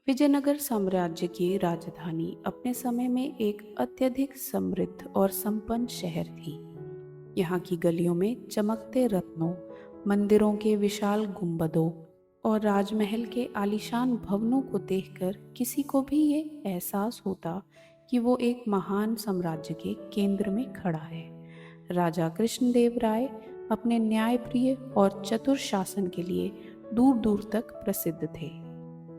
विजयनगर साम्राज्य की राजधानी अपने समय में एक अत्यधिक समृद्ध और संपन्न शहर थी। यहाँ की गलियों में चमकते रत्नों, मंदिरों के विशाल गुंबदों और राजमहल के आलीशान भवनों को देखकर किसी को भी ये एहसास होता कि वो एक महान साम्राज्य के केंद्र में खड़ा है। राजा कृष्णदेव राय अपने न्यायप्रिय और चतुर शासन के लिए दूर दूर तक प्रसिद्ध थे।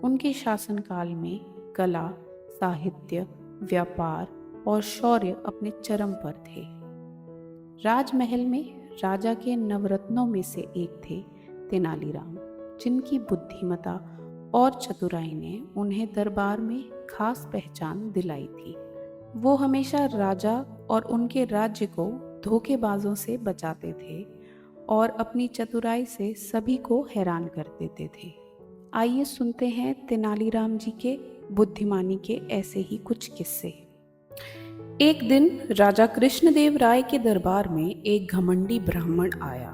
उनके शासनकाल में कला, साहित्य, व्यापार और शौर्य अपने चरम पर थे। राजमहल में राजा के नवरत्नों में से एक थे तेनालीराम, जिनकी बुद्धिमता और चतुराई ने उन्हें दरबार में खास पहचान दिलाई थी। वो हमेशा राजा और उनके राज्य को धोखेबाजों से बचाते थे और अपनी चतुराई से सभी को हैरान कर देते थे। आइए सुनते हैं तेनालीराम जी के बुद्धिमानी के ऐसे ही कुछ किस्से। एक दिन राजा कृष्णदेव राय के दरबार में एक घमंडी ब्राह्मण आया।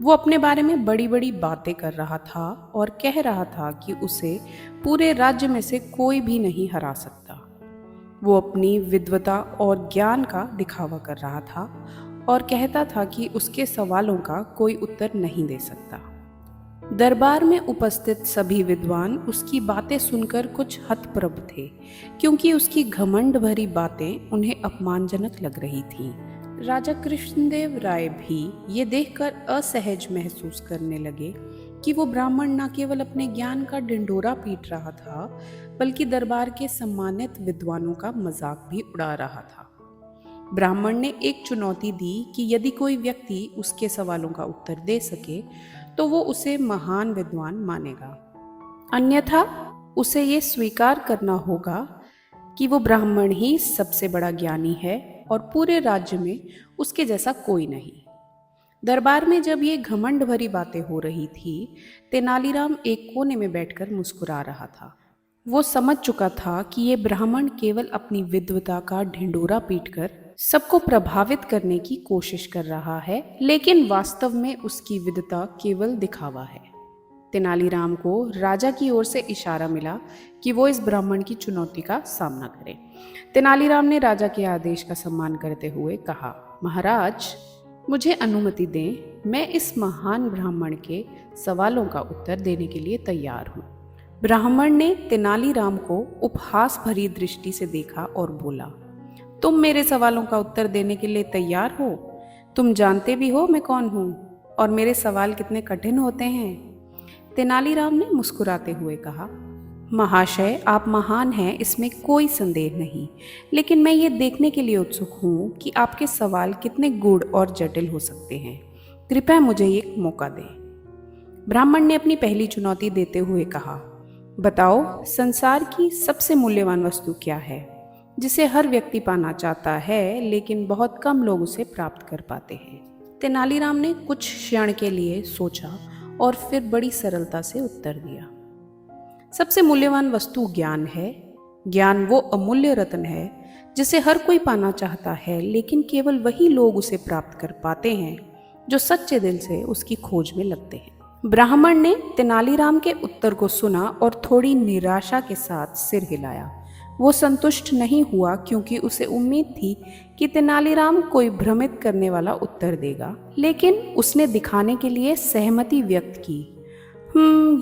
वो अपने बारे में बड़ी बड़ी बातें कर रहा था और कह रहा था कि उसे पूरे राज्य में से कोई भी नहीं हरा सकता। वो अपनी विद्वता और ज्ञान का दिखावा कर रहा था और कहता था कि उसके सवालों का कोई उत्तर नहीं दे सकता। दरबार में उपस्थित सभी विद्वान उसकी बातें सुनकर कुछ हतप्रभ थे, क्योंकि उसकी घमंड भरी बातें उन्हें अपमानजनक लग रही थीं। राजा कृष्णदेव राय भी ये देखकर असहज महसूस करने लगे कि वो ब्राह्मण न केवल अपने ज्ञान का ढिंढोरा पीट रहा था, बल्कि दरबार के सम्मानित विद्वानों का मजाक भी उड़ा रहा था। ब्राह्मण ने एक चुनौती दी कि यदि कोई व्यक्ति उसके सवालों का उत्तर दे सके तो वो उसे महान विद्वान मानेगा, अन्यथा उसे ये स्वीकार करना होगा कि वो ब्राह्मण ही सबसे बड़ा ज्ञानी है और पूरे राज्य में उसके जैसा कोई नहीं। दरबार में जब ये घमंड भरी बातें हो रही थी, तेनालीराम एक कोने में बैठकर मुस्कुरा रहा था। वो समझ चुका था कि ये ब्राह्मण केवल अपनी विद्वता का ढिंढोरा पीटकर सबको प्रभावित करने की कोशिश कर रहा है, लेकिन वास्तव में उसकी विद्वता केवल दिखावा है। तेनालीराम को राजा की ओर से इशारा मिला कि वो इस ब्राह्मण की चुनौती का सामना करे। तेनालीराम ने राजा के आदेश का सम्मान करते हुए कहा, महाराज, मुझे अनुमति दें, मैं इस महान ब्राह्मण के सवालों का उत्तर देने के लिए तैयार हूँ। ब्राह्मण ने तेनालीराम को उपहास भरी दृष्टि से देखा और बोला, तुम मेरे सवालों का उत्तर देने के लिए तैयार हो? तुम जानते भी हो मैं कौन हूँ और मेरे सवाल कितने कठिन होते हैं। तेनालीराम ने मुस्कुराते हुए कहा, महाशय, आप महान हैं, इसमें कोई संदेह नहीं, लेकिन मैं ये देखने के लिए उत्सुक हूँ कि आपके सवाल कितने गूढ़ और जटिल हो सकते हैं। कृपया मुझे एक मौका दें। ब्राह्मण ने अपनी पहली चुनौती देते हुए कहा, बताओ, संसार की सबसे मूल्यवान वस्तु क्या है, जिसे हर व्यक्ति पाना चाहता है लेकिन बहुत कम लोग उसे प्राप्त कर पाते हैं। तेनालीराम ने कुछ क्षण के लिए सोचा और फिर बड़ी सरलता से उत्तर दिया, सबसे मूल्यवान वस्तु ज्ञान है। ज्ञान वो अमूल्य रत्न है जिसे हर कोई पाना चाहता है, लेकिन केवल वही लोग उसे प्राप्त कर पाते हैं जो सच्चे दिल से उसकी खोज में लगते हैं। ब्राह्मण ने तेनालीराम के उत्तर को सुना और थोड़ी निराशा के साथ सिर हिलाया। वो संतुष्ट नहीं हुआ, क्योंकि उसे उम्मीद थी कि तेनालीराम कोई भ्रमित करने वाला उत्तर देगा, लेकिन उसने दिखाने के लिए सहमति व्यक्त की।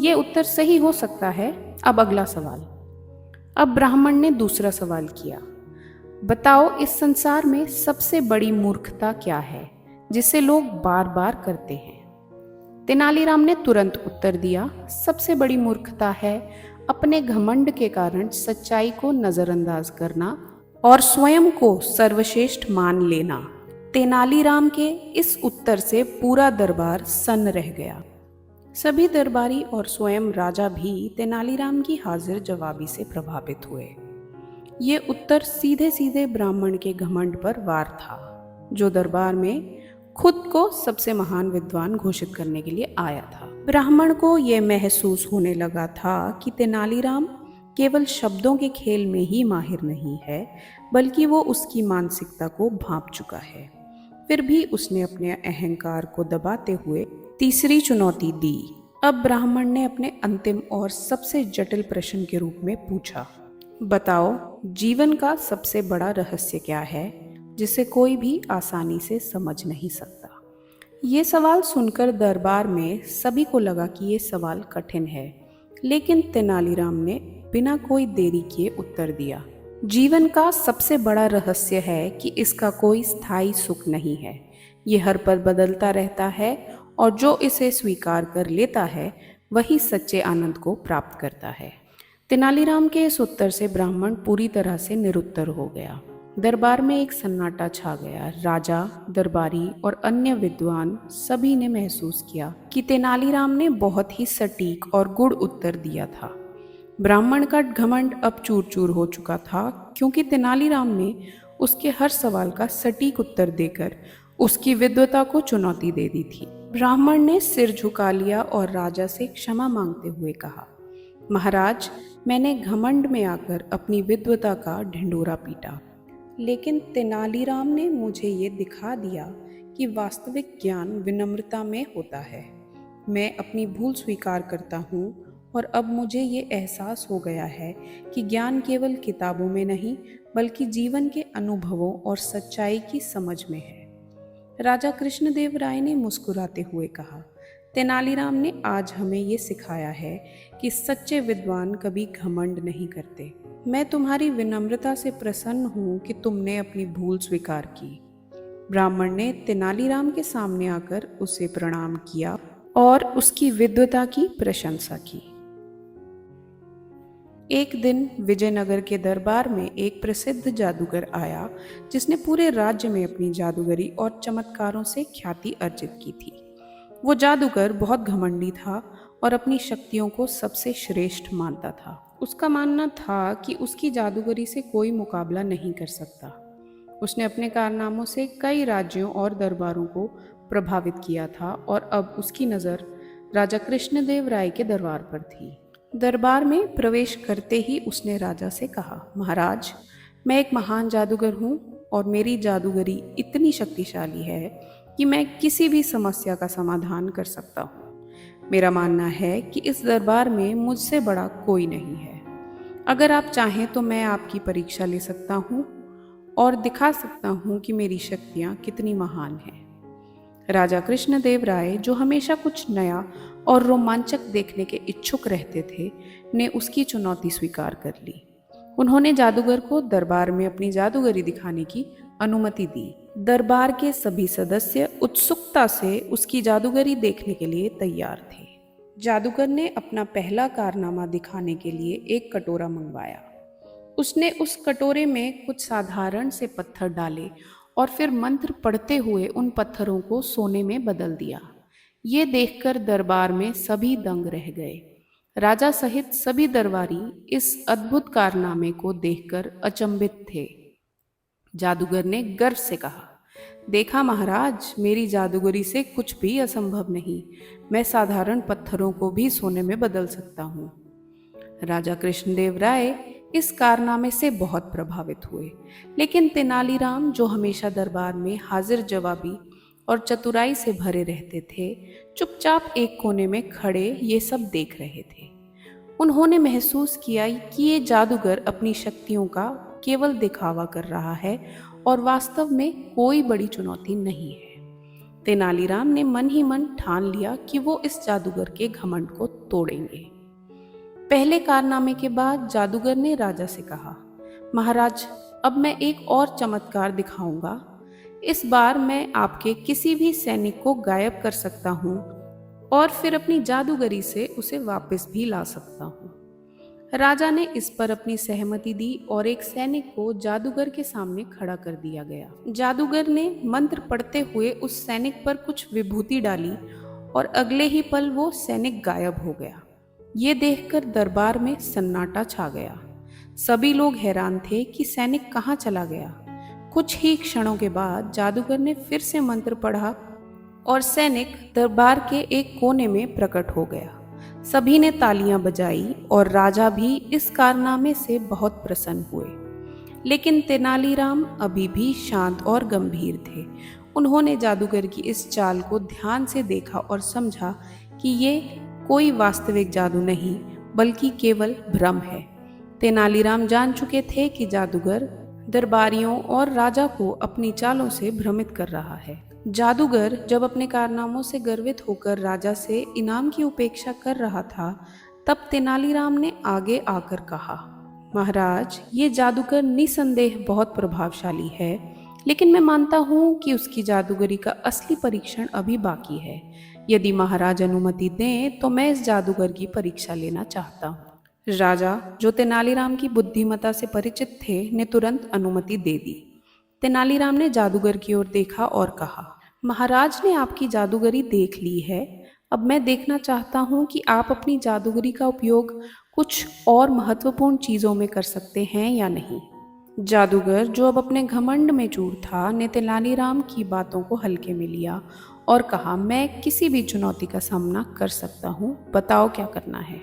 ये उत्तर सही हो सकता है। अब अगला सवाल। अब ब्राह्मण ने दूसरा सवाल किया, बताओ, इस संसार में सबसे बड़ी मूर्खता क्या है जिसे लोग बार बार करते हैं? तेनालीराम ने तुरंत उत्तर दिया, सबसे बड़ी मूर्खता है अपने घमंड के कारण सच्चाई को नजरअंदाज करना और स्वयं को सर्वश्रेष्ठ मान लेना। तेनालीराम के इस उत्तर से पूरा दरबार सन्न रह गया। सभी दरबारी और स्वयं राजा भी तेनालीराम की हाजिर जवाबी से प्रभावित हुए। ये उत्तर सीधे सीधे ब्राह्मण के घमंड पर वार था, जो दरबार में खुद को सबसे महान विद्वान घोषित करने के लिए आया था। ब्राह्मण को यह महसूस होने लगा था कि तेनालीराम केवल शब्दों के खेल में ही माहिर नहीं है, बल्कि वो उसकी मानसिकता को भांप चुका है। फिर भी उसने अपने अहंकार को दबाते हुए तीसरी चुनौती दी, अब ब्राह्मण ने अपने अंतिम और सबसे जटिल प्रश्न के रूप में पूछा, बताओ, जीवन का सबसे बड़ा रहस्य क्या है जिसे कोई भी आसानी से समझ नहीं सकता। ये सवाल सुनकर दरबार में सभी को लगा कि ये सवाल कठिन है, लेकिन तेनालीराम ने बिना कोई देरी किए उत्तर दिया, जीवन का सबसे बड़ा रहस्य है कि इसका कोई स्थायी सुख नहीं है। ये हर पल बदलता रहता है और जो इसे स्वीकार कर लेता है वही सच्चे आनंद को प्राप्त करता है। तेनालीराम के इस उत्तर से ब्राह्मण पूरी तरह से निरुत्तर हो गया। दरबार में एक सन्नाटा छा गया। राजा, दरबारी और अन्य विद्वान सभी ने महसूस किया कि तेनालीराम ने बहुत ही सटीक और गूढ़ उत्तर दिया था। ब्राह्मण का घमंड अब चूर चूर हो चुका था, क्योंकि तेनालीराम ने उसके हर सवाल का सटीक उत्तर देकर उसकी विद्वता को चुनौती दे दी थी। ब्राह्मण ने सिर झुका लिया और राजा से क्षमा मांगते हुए कहा, महाराज, मैंने घमंड में आकर अपनी विद्वता का ढिंढोरा पीटा, लेकिन तेनालीराम ने मुझे ये दिखा दिया कि वास्तविक ज्ञान विनम्रता में होता है। मैं अपनी भूल स्वीकार करता हूँ और अब मुझे ये एहसास हो गया है कि ज्ञान केवल किताबों में नहीं, बल्कि जीवन के अनुभवों और सच्चाई की समझ में है। राजा कृष्णदेव राय ने मुस्कुराते हुए कहा, तेनालीराम ने आज हमें ये सिखाया है कि सच्चे विद्वान कभी घमंड नहीं करते। मैं तुम्हारी विनम्रता से प्रसन्न हूँ कि तुमने अपनी भूल स्वीकार की। ब्राह्मण ने तेनालीराम के सामने आकर उसे प्रणाम किया और उसकी विद्वता की प्रशंसा की। एक दिन विजयनगर के दरबार में एक प्रसिद्ध जादूगर आया, जिसने पूरे राज्य में अपनी जादूगरी और चमत्कारों से ख्याति अर्जित की थी। वो जादूगर बहुत घमंडी था और अपनी शक्तियों को सबसे श्रेष्ठ मानता था। उसका मानना था कि उसकी जादूगरी से कोई मुकाबला नहीं कर सकता। उसने अपने कारनामों से कई राज्यों और दरबारों को प्रभावित किया था और अब उसकी नज़र राजा कृष्णदेव राय के दरबार पर थी। दरबार में प्रवेश करते ही उसने राजा से कहा, महाराज, मैं एक महान जादूगर हूँ और मेरी जादूगरी इतनी शक्तिशाली है कि मैं किसी भी समस्या का समाधान कर सकता हूँ। मेरा मानना है कि इस दरबार में मुझसे बड़ा कोई नहीं है। अगर आप चाहें तो मैं आपकी परीक्षा ले सकता हूँ और दिखा सकता हूँ कि मेरी शक्तियाँ कितनी महान हैं। राजा कृष्णदेव राय, जो हमेशा कुछ नया और रोमांचक देखने के इच्छुक रहते थे, ने उसकी चुनौती स्वीकार कर ली। उन्होंने जादूगर को दरबार में अपनी जादूगरी दिखाने की अनुमति दी। दरबार के सभी सदस्य उत्सुकता से उसकी जादूगरी देखने के लिए तैयार थे। जादूगर ने अपना पहला कारनामा दिखाने के लिए एक कटोरा मंगवाया। उसने उस कटोरे में कुछ साधारण से पत्थर डाले और फिर मंत्र पढ़ते हुए उन पत्थरों को सोने में बदल दिया। ये देखकर दरबार में सभी दंग रह गए। राजा सहित सभी दरबारी इस अद्भुत कारनामे को देखकर अचंभित थे। जादूगर ने गर्व से कहा, देखा महाराज, मेरी जादूगरी से कुछ भी असंभव नहीं। मैं साधारण पत्थरों को भी सोने में बदल सकता हूँ। राजा कृष्णदेव राय इस कारनामे से बहुत प्रभावित हुए, लेकिन तेनालीराम, जो हमेशा दरबार में हाजिर जवाबी और चतुराई से भरे रहते थे, चुपचाप एक कोने में खड़े ये सब देख रहे थे। उन्होंने महसूस किया कि ये जादूगर अपनी शक्तियों का केवल दिखावा कर रहा है और वास्तव में कोई बड़ी चुनौती नहीं है। तेनालीराम ने मन ही मन ठान लिया कि वो इस जादूगर के घमंड को तोड़ेंगे। पहले कारनामे के बाद जादूगर ने राजा से कहा, महाराज, अब मैं एक और चमत्कार दिखाऊंगा। इस बार मैं आपके किसी भी सैनिक को गायब कर सकता हूँ और फिर अपनी जादूगरी से उसे वापस भी ला सकता हूँ। राजा ने इस पर अपनी सहमति दी और एक सैनिक को जादूगर के सामने खड़ा कर दिया गया। जादूगर ने मंत्र पढ़ते हुए उस सैनिक पर कुछ विभूति डाली और अगले ही पल वो सैनिक गायब हो गया। ये देखकर दरबार में सन्नाटा छा गया। सभी लोग हैरान थे कि सैनिक कहाँ चला गया। कुछ ही क्षणों के बाद जादूगर ने फिर से मंत्र पढ़ा और सैनिक दरबार के एक कोने में प्रकट हो गया। सभी ने तालियां बजाई और राजा भी इस कारनामे से बहुत प्रसन्न हुए। लेकिन तेनालीराम अभी भी शांत और गंभीर थे। उन्होंने जादूगर की इस चाल को ध्यान से देखा और समझा कि ये कोई वास्तविक जादू नहीं, बल्कि केवल भ्रम है। तेनालीराम जान चुके थे कि जादूगर दरबारियों और राजा को अपनी चालों से भ्रमित कर रहा है। जादूगर जब अपने कारनामों से गर्वित होकर राजा से इनाम की उपेक्षा कर रहा था, तब तेनालीराम ने आगे आकर कहा, महाराज, ये जादूगर निसंदेह बहुत प्रभावशाली है, लेकिन मैं मानता हूँ कि उसकी जादूगरी का असली परीक्षण अभी बाकी है। यदि महाराज अनुमति दें तो मैं इस जादूगर की परीक्षा लेना चाहता हूँ। राजा, जो तेनालीराम की बुद्धिमत्ता से परिचित थे, ने तुरंत अनुमति दे दी। तेनालीराम ने जादूगर की ओर देखा और कहा, महाराज ने आपकी जादूगरी देख ली है। अब मैं देखना चाहता हूँ कि आप अपनी जादूगरी का उपयोग कुछ और महत्वपूर्ण चीजों में कर सकते हैं या नहीं। जादूगर, जो अब अपने घमंड में चूर था, ने तेनालीराम की बातों को हल्के में लिया और कहा, मैं किसी भी चुनौती का सामना कर सकता हूँ, बताओ क्या करना है।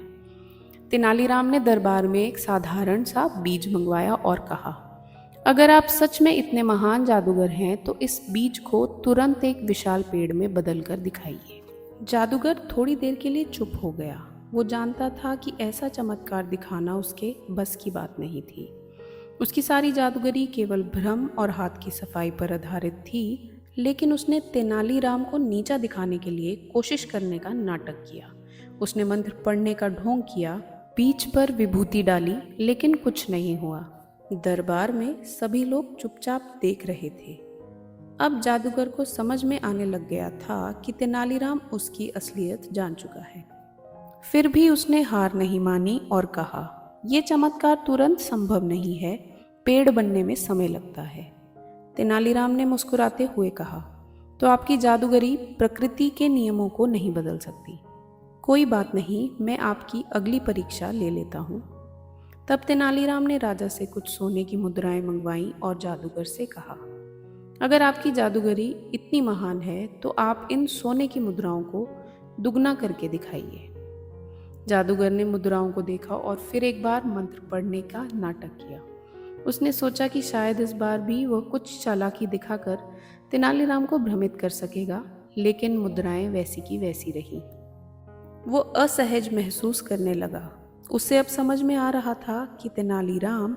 तेनालीराम ने दरबार में एक साधारण सा बीज मंगवाया और कहा, अगर आप सच में इतने महान जादूगर हैं तो इस बीज को तुरंत एक विशाल पेड़ में बदल कर दिखाइए। जादूगर थोड़ी देर के लिए चुप हो गया। वो जानता था कि ऐसा चमत्कार दिखाना उसके बस की बात नहीं थी। उसकी सारी जादूगरी केवल भ्रम और हाथ की सफाई पर आधारित थी, लेकिन उसने तेनालीराम को नीचा दिखाने के लिए कोशिश करने का नाटक किया। उसने मंत्र पढ़ने का ढोंग किया, बीच पर विभूति डाली, लेकिन कुछ नहीं हुआ। दरबार में सभी लोग चुपचाप देख रहे थे। अब जादूगर को समझ में आने लग गया था कि तेनालीराम उसकी असलियत जान चुका है। फिर भी उसने हार नहीं मानी और कहा, यह चमत्कार तुरंत संभव नहीं है, पेड़ बनने में समय लगता है। तेनालीराम ने मुस्कुराते हुए कहा, तो आपकी जादूगरी प्रकृति के नियमों को नहीं बदल सकती। कोई बात नहीं, मैं आपकी अगली परीक्षा ले लेता हूँ। तब तेनालीराम ने राजा से कुछ सोने की मुद्राएं मंगवाई और जादूगर से कहा, अगर आपकी जादूगरी इतनी महान है तो आप इन सोने की मुद्राओं को दुगना करके दिखाइए। जादूगर ने मुद्राओं को देखा और फिर एक बार मंत्र पढ़ने का नाटक किया। उसने सोचा कि शायद इस बार भी वह कुछ चालाकी दिखाकर तेनालीराम को भ्रमित कर सकेगा, लेकिन मुद्राएं वैसी की वैसी रही। वो असहज महसूस करने लगा। उसे अब समझ में आ रहा था कि तेनालीराम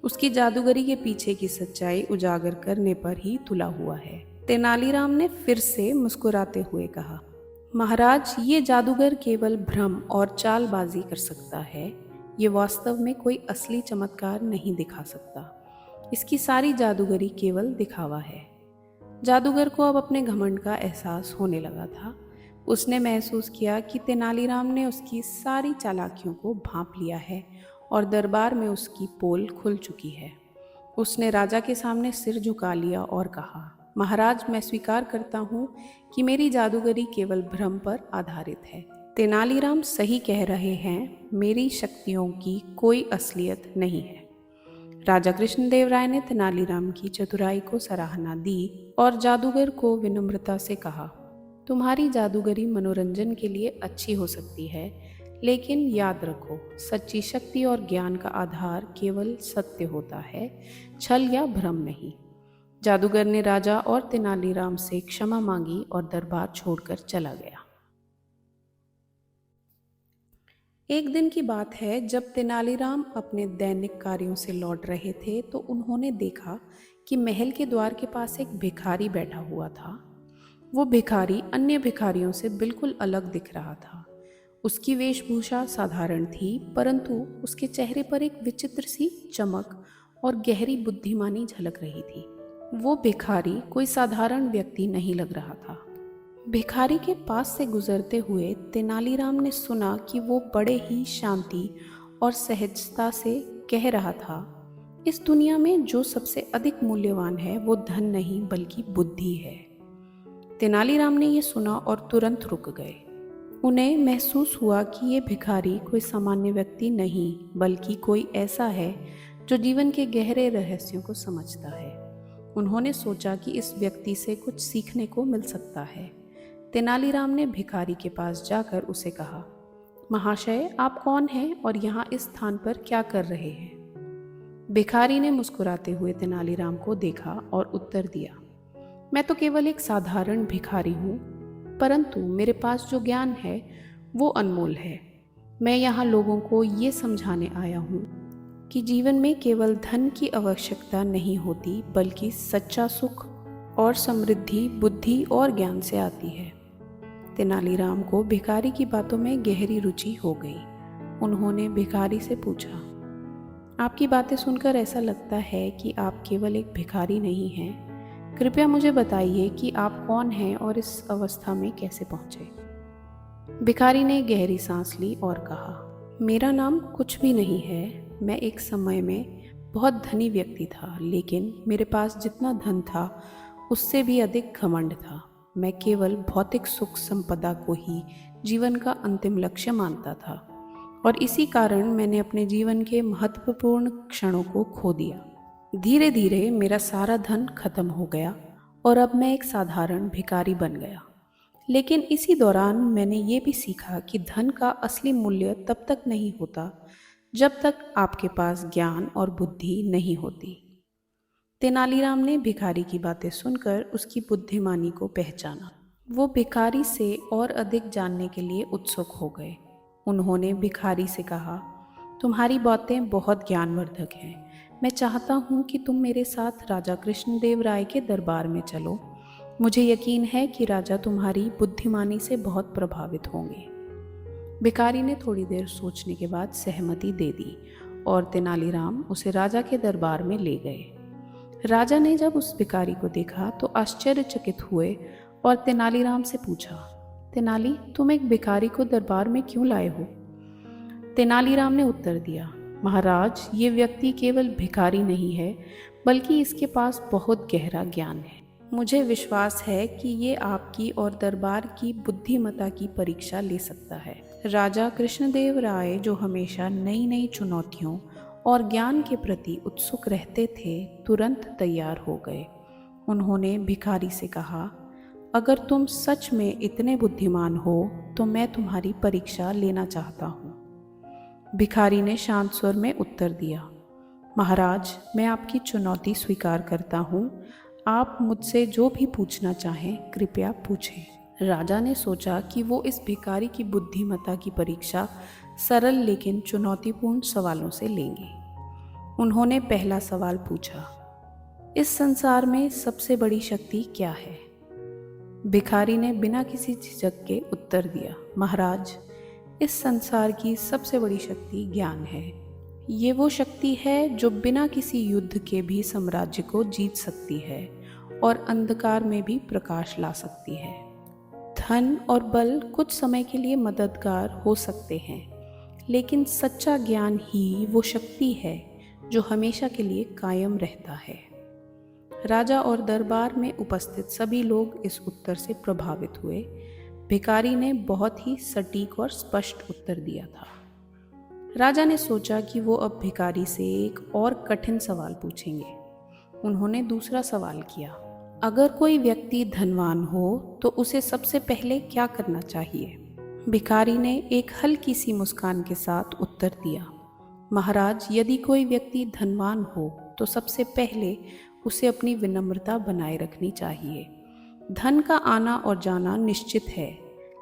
उसकी जादूगरी के पीछे की सच्चाई उजागर करने पर ही तुला हुआ है। तेनालीराम ने फिर से मुस्कुराते हुए कहा, महाराज, ये जादूगर केवल भ्रम और चालबाजी कर सकता है। ये वास्तव में कोई असली चमत्कार नहीं दिखा सकता। इसकी सारी जादूगरी केवल दिखावा है। जादूगर को अब अपने घमंड का एहसास होने लगा था। उसने महसूस किया कि तेनालीराम ने उसकी सारी चालाकियों को भांप लिया है और दरबार में उसकी पोल खुल चुकी है। उसने राजा के सामने सिर झुका लिया और कहा, महाराज, मैं स्वीकार करता हूँ कि मेरी जादूगरी केवल भ्रम पर आधारित है। तेनालीराम सही कह रहे हैं, मेरी शक्तियों की कोई असलियत नहीं है। राजा कृष्णदेव राय ने तेनालीराम की चतुराई को सराहना दी और जादूगर को विनम्रता से कहा, तुम्हारी जादूगरी मनोरंजन के लिए अच्छी हो सकती है, लेकिन याद रखो, सच्ची शक्ति और ज्ञान का आधार केवल सत्य होता है, छल या भ्रम नहीं। जादूगर ने राजा और तेनालीराम से क्षमा मांगी और दरबार छोड़कर चला गया। एक दिन की बात है, जब तेनालीराम अपने दैनिक कार्यों से लौट रहे थे तो उन्होंने देखा कि महल के द्वार के पास एक भिखारी बैठा हुआ था। वो भिखारी अन्य भिखारियों से बिल्कुल अलग दिख रहा था। उसकी वेशभूषा साधारण थी, परंतु उसके चेहरे पर एक विचित्र सी चमक और गहरी बुद्धिमानी झलक रही थी। वो भिखारी कोई साधारण व्यक्ति नहीं लग रहा था। भिखारी के पास से गुजरते हुए तेनालीराम ने सुना कि वो बड़े ही शांति और सहजता से कह रहा था, इस दुनिया में जो सबसे अधिक मूल्यवान है वो धन नहीं बल्कि बुद्धि है। तेनालीराम ने यह सुना और तुरंत रुक गए। उन्हें महसूस हुआ कि ये भिखारी कोई सामान्य व्यक्ति नहीं, बल्कि कोई ऐसा है जो जीवन के गहरे रहस्यों को समझता है। उन्होंने सोचा कि इस व्यक्ति से कुछ सीखने को मिल सकता है। तेनालीराम ने भिखारी के पास जाकर उसे कहा, महाशय, आप कौन हैं और यहाँ इस स्थान पर क्या कर रहे हैं? भिखारी ने मुस्कुराते हुए तेनालीराम को देखा और उत्तर दिया, मैं तो केवल एक साधारण भिखारी हूँ, परंतु मेरे पास जो ज्ञान है वो अनमोल है। मैं यहाँ लोगों को ये समझाने आया हूँ कि जीवन में केवल धन की आवश्यकता नहीं होती, बल्कि सच्चा सुख और समृद्धि बुद्धि और ज्ञान से आती है। तेनालीराम को भिखारी की बातों में गहरी रुचि हो गई। उन्होंने भिखारी से पूछा, आपकी बातें सुनकर ऐसा लगता है कि आप केवल एक भिखारी नहीं हैं। कृपया मुझे बताइए कि आप कौन हैं और इस अवस्था में कैसे पहुंचे। भिखारी ने गहरी सांस ली और कहा, मेरा नाम कुछ भी नहीं है। मैं एक समय में बहुत धनी व्यक्ति था, लेकिन मेरे पास जितना धन था उससे भी अधिक घमंड था। मैं केवल भौतिक सुख संपदा को ही जीवन का अंतिम लक्ष्य मानता था, और इसी कारण मैंने अपने जीवन के महत्वपूर्ण क्षणों को खो दिया। धीरे धीरे मेरा सारा धन खत्म हो गया और अब मैं एक साधारण भिखारी बन गया। लेकिन इसी दौरान मैंने ये भी सीखा कि धन का असली मूल्य तब तक नहीं होता जब तक आपके पास ज्ञान और बुद्धि नहीं होती। तेनालीराम ने भिखारी की बातें सुनकर उसकी बुद्धिमानी को पहचाना। वो भिखारी से और अधिक जानने के लिए उत्सुक हो गए। उन्होंने भिखारी से कहा, तुम्हारी बातें बहुत ज्ञानवर्धक हैं। मैं चाहता हूँ कि तुम मेरे साथ राजा कृष्णदेव राय के दरबार में चलो। मुझे यकीन है कि राजा तुम्हारी बुद्धिमानी से बहुत प्रभावित होंगे। भिखारी ने थोड़ी देर सोचने के बाद सहमति दे दी और तेनालीराम उसे राजा के दरबार में ले गए। राजा ने जब उस भिखारी को देखा तो आश्चर्यचकित हुए और तेनालीराम से पूछा, तेनाली, तुम एक भिखारी को दरबार में क्यों लाए हो? तेनालीराम ने उत्तर दिया, महाराज, ये व्यक्ति केवल भिखारी नहीं है, बल्कि इसके पास बहुत गहरा ज्ञान है। मुझे विश्वास है कि ये आपकी और दरबार की बुद्धिमत्ता की परीक्षा ले सकता है। राजा कृष्णदेव राय, जो हमेशा नई नई चुनौतियों और ज्ञान के प्रति उत्सुक रहते थे, तुरंत तैयार हो गए। उन्होंने भिखारी से कहा, अगर तुम सच में इतने बुद्धिमान हो तो मैं तुम्हारी परीक्षा लेना चाहता हूँ। भिखारी ने शांत स्वर में उत्तर दिया, महाराज, मैं आपकी चुनौती स्वीकार करता हूँ। आप मुझसे जो भी पूछना चाहें कृपया पूछें। राजा ने सोचा कि वो इस भिखारी की बुद्धिमत्ता की परीक्षा सरल लेकिन चुनौतीपूर्ण सवालों से लेंगे। उन्होंने पहला सवाल पूछा, इस संसार में सबसे बड़ी शक्ति क्या है? भिखारी ने बिना किसी झिझक के उत्तर दिया, महाराज, इस संसार की सबसे बड़ी शक्ति ज्ञान है। ये वो शक्ति है जो बिना किसी युद्ध के भी साम्राज्य को जीत सकती है और अंधकार में भी प्रकाश ला सकती है। धन और बल कुछ समय के लिए मददगार हो सकते हैं, लेकिन सच्चा ज्ञान ही वो शक्ति है जो हमेशा के लिए कायम रहता है। राजा और दरबार में उपस्थित सभी लोग इस उत्तर से प्रभावित हुए। भिखारी ने बहुत ही सटीक और स्पष्ट उत्तर दिया था। राजा ने सोचा कि वो अब भिखारी से एक और कठिन सवाल पूछेंगे। उन्होंने दूसरा सवाल किया, अगर कोई व्यक्ति धनवान हो तो उसे सबसे पहले क्या करना चाहिए? भिखारी ने एक हल्की सी मुस्कान के साथ उत्तर दिया, महाराज, यदि कोई व्यक्ति धनवान हो तो सबसे पहले उसे अपनी विनम्रता बनाए रखनी चाहिए। धन का आना और जाना निश्चित है,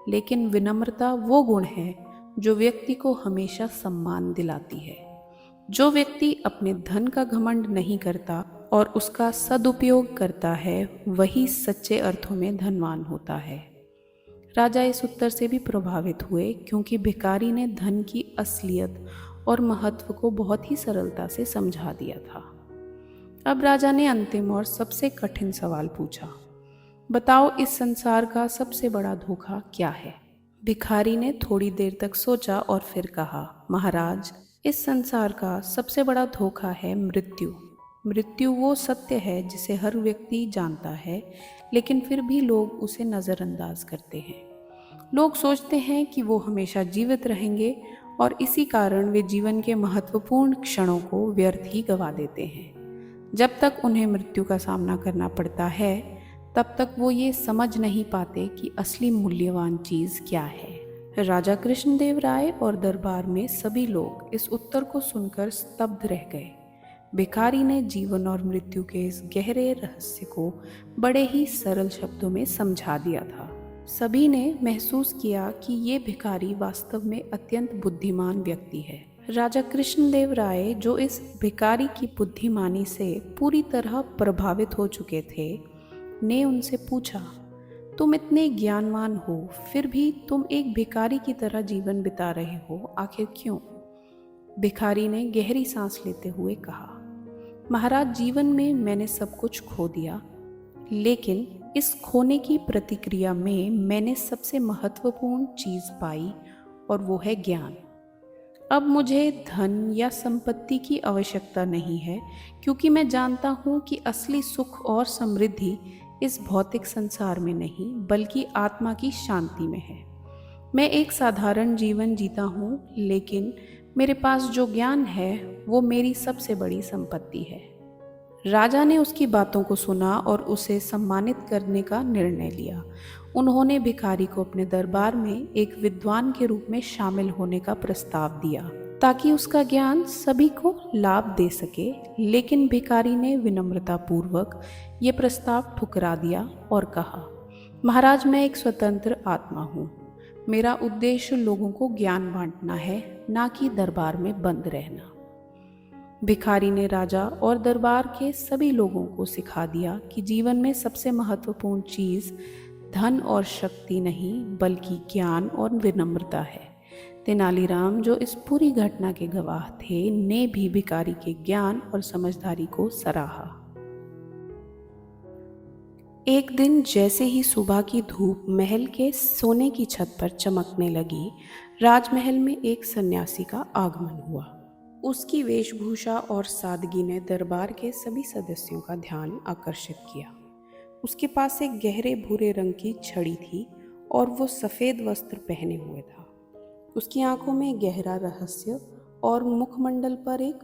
लेकिन विनम्रता वो गुण है जो व्यक्ति को हमेशा सम्मान दिलाती है। जो व्यक्ति अपने धन का घमंड नहीं करता और उसका सदुपयोग करता है, वही सच्चे अर्थों में धनवान होता है। राजा इस उत्तर से भी प्रभावित हुए, क्योंकि भिखारी ने धन की असलियत और महत्व को बहुत ही सरलता से समझा दिया था। अब राजा ने अंतिम और सबसे कठिन सवाल पूछा, बताओ, इस संसार का सबसे बड़ा धोखा क्या है? भिखारी ने थोड़ी देर तक सोचा और फिर कहा, महाराज, इस संसार का सबसे बड़ा धोखा है मृत्यु। मृत्यु वो सत्य है जिसे हर व्यक्ति जानता है, लेकिन फिर भी लोग उसे नज़रअंदाज करते हैं। लोग सोचते हैं कि वो हमेशा जीवित रहेंगे और इसी कारण वे जीवन के महत्वपूर्ण क्षणों को व्यर्थ ही गंवा देते हैं। जब तक उन्हें मृत्यु का सामना करना पड़ता है, तब तक वो ये समझ नहीं पाते कि असली मूल्यवान चीज़ क्या है। राजा कृष्णदेव राय और दरबार में सभी लोग इस उत्तर को सुनकर स्तब्ध रह गए। भिखारी ने जीवन और मृत्यु के इस गहरे रहस्य को बड़े ही सरल शब्दों में समझा दिया था। सभी ने महसूस किया कि ये भिखारी वास्तव में अत्यंत बुद्धिमान व्यक्ति है। राजा कृष्णदेव राय, जो इस भिखारी की बुद्धिमानी से पूरी तरह प्रभावित हो चुके थे, ने उनसे पूछा, तुम इतने ज्ञानवान हो, फिर भी तुम एक भिखारी की तरह जीवन बिता रहे हो, आखिर क्यों? भिखारी ने गहरी सांस लेते हुए कहा, महाराज, जीवन में मैंने सब कुछ खो दिया, लेकिन इस खोने की प्रतिक्रिया में मैंने सबसे महत्वपूर्ण चीज पाई, और वो है ज्ञान। अब मुझे धन या संपत्ति की आवश्यकता नहीं है, क्योंकि मैं जानता हूँ कि असली सुख और समृद्धि इस भौतिक संसार में नहीं, बल्कि आत्मा की शांति में है। मैं एक साधारण जीवन जीता हूँ, लेकिन मेरे पास जो ज्ञान है वो मेरी सबसे बड़ी संपत्ति है। राजा ने उसकी बातों को सुना और उसे सम्मानित करने का निर्णय लिया। उन्होंने भिखारी को अपने दरबार में एक विद्वान के रूप में शामिल होने का प्रस्ताव दिया, ताकि उसका ज्ञान सभी को लाभ दे सके। लेकिन भिखारी ने विनम्रतापूर्वक ये प्रस्ताव ठुकरा दिया और कहा, महाराज, मैं एक स्वतंत्र आत्मा हूँ। मेरा उद्देश्य लोगों को ज्ञान बांटना है, ना कि दरबार में बंद रहना। भिखारी ने राजा और दरबार के सभी लोगों को सिखा दिया कि जीवन में सबसे महत्वपूर्ण चीज़ धन और शक्ति नहीं, बल्कि ज्ञान और विनम्रता है। तेनालीराम, जो इस पूरी घटना के गवाह थे, ने भी भिखारी के ज्ञान और समझदारी को सराहा। एक दिन जैसे ही सुबह की धूप महल के सोने की छत पर चमकने लगी, राजमहल में एक सन्यासी का आगमन हुआ। उसकी वेशभूषा और सादगी ने दरबार के सभी सदस्यों का ध्यान आकर्षित किया। उसके पास एक गहरे भूरे रंग की छड़ी थी और वो सफ़ेद वस्त्र पहने हुए था। उसकी आंखों में गहरा रहस्य और मुखमंडल पर एक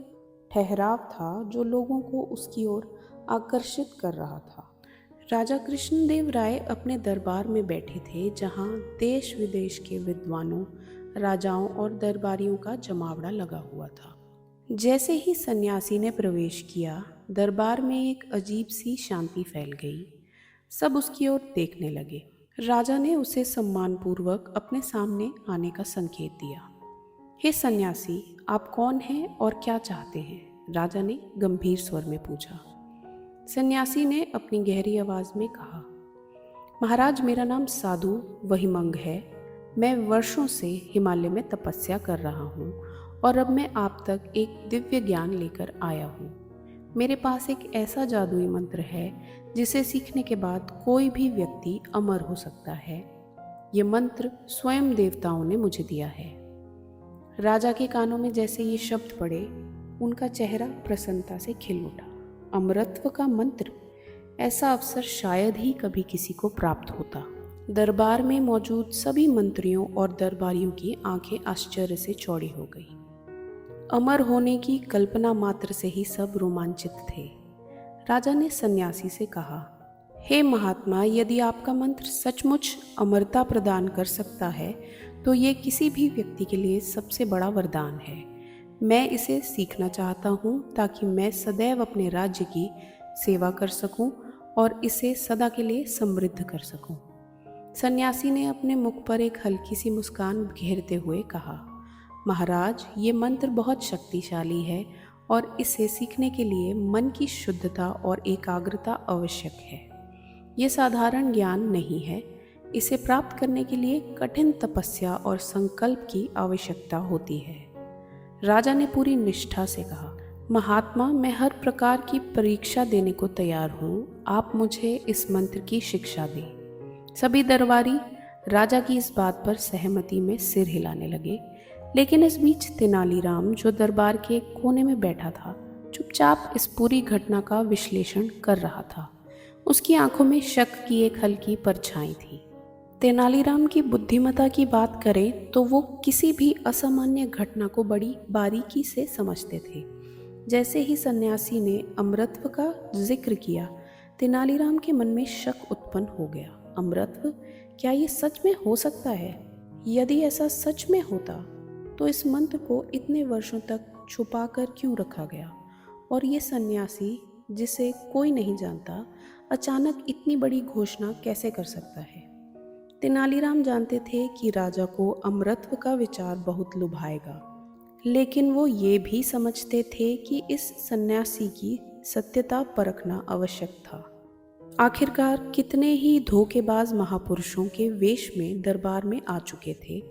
ठहराव था जो लोगों को उसकी ओर आकर्षित कर रहा था। राजा कृष्णदेव राय अपने दरबार में बैठे थे, जहां देश विदेश के विद्वानों, राजाओं और दरबारियों का जमावड़ा लगा हुआ था। जैसे ही सन्यासी ने प्रवेश किया, दरबार में एक अजीब सी शांति फैल गई। सब उसकी ओर देखने लगे। राजा ने उसे सम्मानपूर्वक अपने सामने आने का संकेत दिया। हे सन्यासी, आप कौन हैं और क्या चाहते हैं? राजा ने गंभीर स्वर में पूछा। सन्यासी ने अपनी गहरी आवाज में कहा, महाराज, मेरा नाम साधु वहिमंग है। मैं वर्षों से हिमालय में तपस्या कर रहा हूँ और अब मैं आप तक एक दिव्य ज्ञान लेकर आया हूँ। मेरे पास एक ऐसा जादुई मंत्र है जिसे सीखने के बाद कोई भी व्यक्ति अमर हो सकता है। ये मंत्र स्वयं देवताओं ने मुझे दिया है। राजा के कानों में जैसे ये शब्द पड़े, उनका चेहरा प्रसन्नता से खिल उठा। अमरत्व का मंत्र, ऐसा अवसर शायद ही कभी किसी को प्राप्त होता। दरबार में मौजूद सभी मंत्रियों और दरबारियों की आंखें आश्चर्य से चौड़ी हो गई। अमर होने की कल्पना मात्र से ही सब रोमांचित थे। राजा ने सन्यासी से कहा, हे महात्मा, यदि आपका मंत्र सचमुच अमरता प्रदान कर सकता है तो ये किसी भी व्यक्ति के लिए सबसे बड़ा वरदान है। मैं इसे सीखना चाहता हूँ ताकि मैं सदैव अपने राज्य की सेवा कर सकूँ और इसे सदा के लिए समृद्ध कर सकूँ। सन्यासी ने अपने मुख पर एक हल्की सी मुस्कान घेरते हुए कहा, महाराज, ये मंत्र बहुत शक्तिशाली है और इसे सीखने के लिए मन की शुद्धता और एकाग्रता आवश्यक है। ये साधारण ज्ञान नहीं है। इसे प्राप्त करने के लिए कठिन तपस्या और संकल्प की आवश्यकता होती है। राजा ने पूरी निष्ठा से कहा, महात्मा, मैं हर प्रकार की परीक्षा देने को तैयार हूँ। आप मुझे इस मंत्र की शिक्षा दें। सभी दरबारी राजा की इस बात पर सहमति में सिर हिलाने लगे, लेकिन इस बीच तेनालीराम, जो दरबार के एक कोने में बैठा था, चुपचाप इस पूरी घटना का विश्लेषण कर रहा था। उसकी आंखों में शक की एक हल्की परछाई थी। तेनालीराम की बुद्धिमत्ता की बात करें तो वो किसी भी असामान्य घटना को बड़ी बारीकी से समझते थे। जैसे ही सन्यासी ने अमरत्व का जिक्र किया, तेनालीराम के मन में शक उत्पन्न हो गया। अमरत्व, क्या ये सच में हो सकता है? यदि ऐसा सच में होता तो इस मंत्र को इतने वर्षों तक छुपा कर क्यों रखा गया? और ये सन्यासी, जिसे कोई नहीं जानता, अचानक इतनी बड़ी घोषणा कैसे कर सकता है? तेनालीराम जानते थे कि राजा को अमरत्व का विचार बहुत लुभाएगा, लेकिन वो ये भी समझते थे कि इस सन्यासी की सत्यता परखना आवश्यक था। आखिरकार कितने ही धोखेबाज महापुरुषों के वेश में दरबार में आ चुके थे,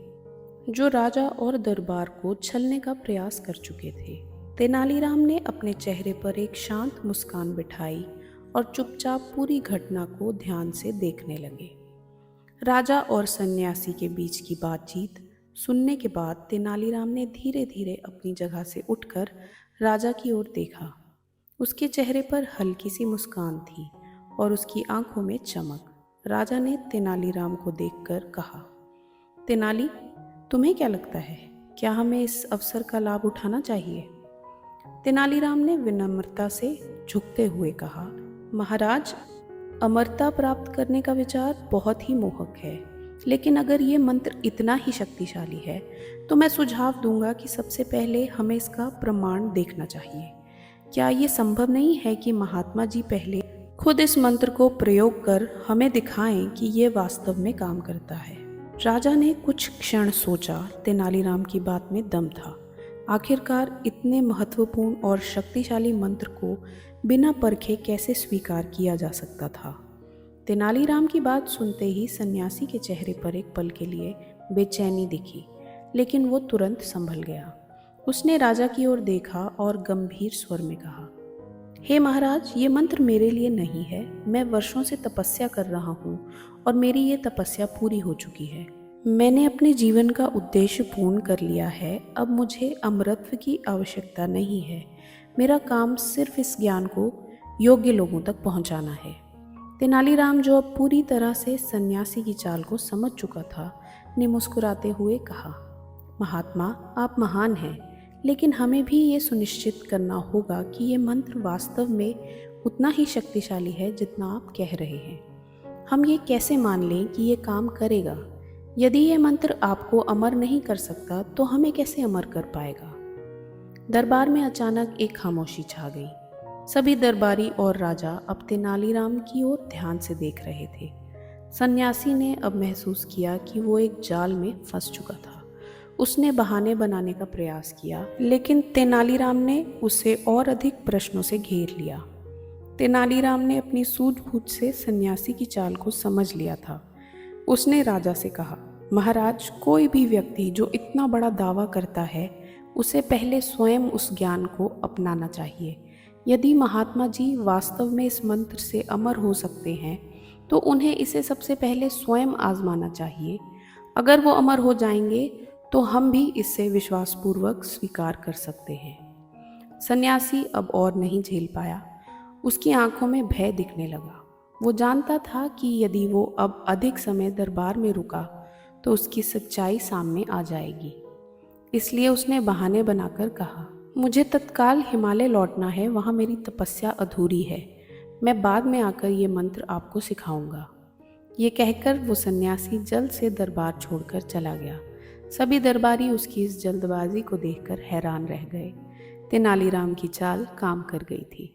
जो राजा और दरबार को छलने का प्रयास कर चुके थे। तेनालीराम ने अपने चेहरे पर एक शांत मुस्कान बिठाई और चुपचाप पूरी घटना को ध्यान से देखने लगे। राजा और सन्यासी के बीच की बातचीत सुनने के बाद तेनालीराम ने धीरे धीरे अपनी जगह से उठकर राजा की ओर देखा। उसके चेहरे पर हल्की सी मुस्कान थी और उसकी आंखों में चमक। राजा ने तेनालीराम को देखकर कहा, तेनाली, तुम्हें क्या लगता है, क्या हमें इस अवसर का लाभ उठाना चाहिए? तेनालीराम ने विनम्रता से झुकते हुए कहा, महाराज, अमरता प्राप्त करने का विचार बहुत ही मोहक है, लेकिन अगर ये मंत्र इतना ही शक्तिशाली है तो मैं सुझाव दूंगा कि सबसे पहले हमें इसका प्रमाण देखना चाहिए। क्या ये संभव नहीं है कि महात्मा जी पहले खुद इस मंत्र को प्रयोग कर हमें दिखाएं कि ये वास्तव में काम करता है? राजा ने कुछ क्षण सोचा। तेनालीराम की बात में दम था। आखिरकार इतने महत्वपूर्ण और शक्तिशाली मंत्र को बिना परखे कैसे स्वीकार किया जा सकता था? तेनालीराम की बात सुनते ही सन्यासी के चेहरे पर एक पल के लिए बेचैनी दिखी, लेकिन वो तुरंत संभल गया। उसने राजा की ओर देखा और गंभीर स्वर में कहा, हे महाराज, ये मंत्र मेरे लिए नहीं है। मैं वर्षों से तपस्या कर रहा हूँ और मेरी ये तपस्या पूरी हो चुकी है। मैंने अपने जीवन का उद्देश्य पूर्ण कर लिया है। अब मुझे अमरत्व की आवश्यकता नहीं है। मेरा काम सिर्फ इस ज्ञान को योग्य लोगों तक पहुँचाना है। तेनालीराम, जो अब पूरी तरह से सन्यासी की चाल को समझ चुका था, ने मुस्कुराते हुए कहा, महात्मा, आप महान हैं, लेकिन हमें भी ये सुनिश्चित करना होगा कि ये मंत्र वास्तव में उतना ही शक्तिशाली है जितना आप कह रहे हैं। हम ये कैसे मान लें कि ये काम करेगा? यदि ये मंत्र आपको अमर नहीं कर सकता तो हमें कैसे अमर कर पाएगा? दरबार में अचानक एक खामोशी छा गई। सभी दरबारी और राजा अब तेनालीराम की ओर ध्यान से देख रहे थे। सन्यासी ने अब महसूस किया कि वो एक जाल में फंस चुका था। उसने बहाने बनाने का प्रयास किया, लेकिन तेनालीराम ने उसे और अधिक प्रश्नों से घेर लिया। तेनालीराम ने अपनी सूझबूझ से सन्यासी की चाल को समझ लिया था। उसने राजा से कहा, महाराज, कोई भी व्यक्ति जो इतना बड़ा दावा करता है, उसे पहले स्वयं उस ज्ञान को अपनाना चाहिए। यदि महात्मा जी वास्तव में इस मंत्र से अमर हो सकते हैं, तो उन्हें इसे सबसे पहले स्वयं आजमाना चाहिए। अगर वो अमर हो जाएंगे तो हम भी इसे विश्वासपूर्वक स्वीकार कर सकते हैं। सन्यासी अब और नहीं झेल पाया। उसकी आंखों में भय दिखने लगा। वो जानता था कि यदि वो अब अधिक समय दरबार में रुका तो उसकी सच्चाई सामने आ जाएगी। इसलिए उसने बहाने बनाकर कहा, मुझे तत्काल हिमालय लौटना है, वहाँ मेरी तपस्या अधूरी है। मैं बाद में आकर ये मंत्र आपको सिखाऊंगा। ये कहकर वो सन्यासी जल्द से दरबार छोड़कर चला गया। सभी दरबारी उसकी इस जल्दबाजी को देखकर हैरान रह गए। तेनालीराम की चाल काम कर गई थी।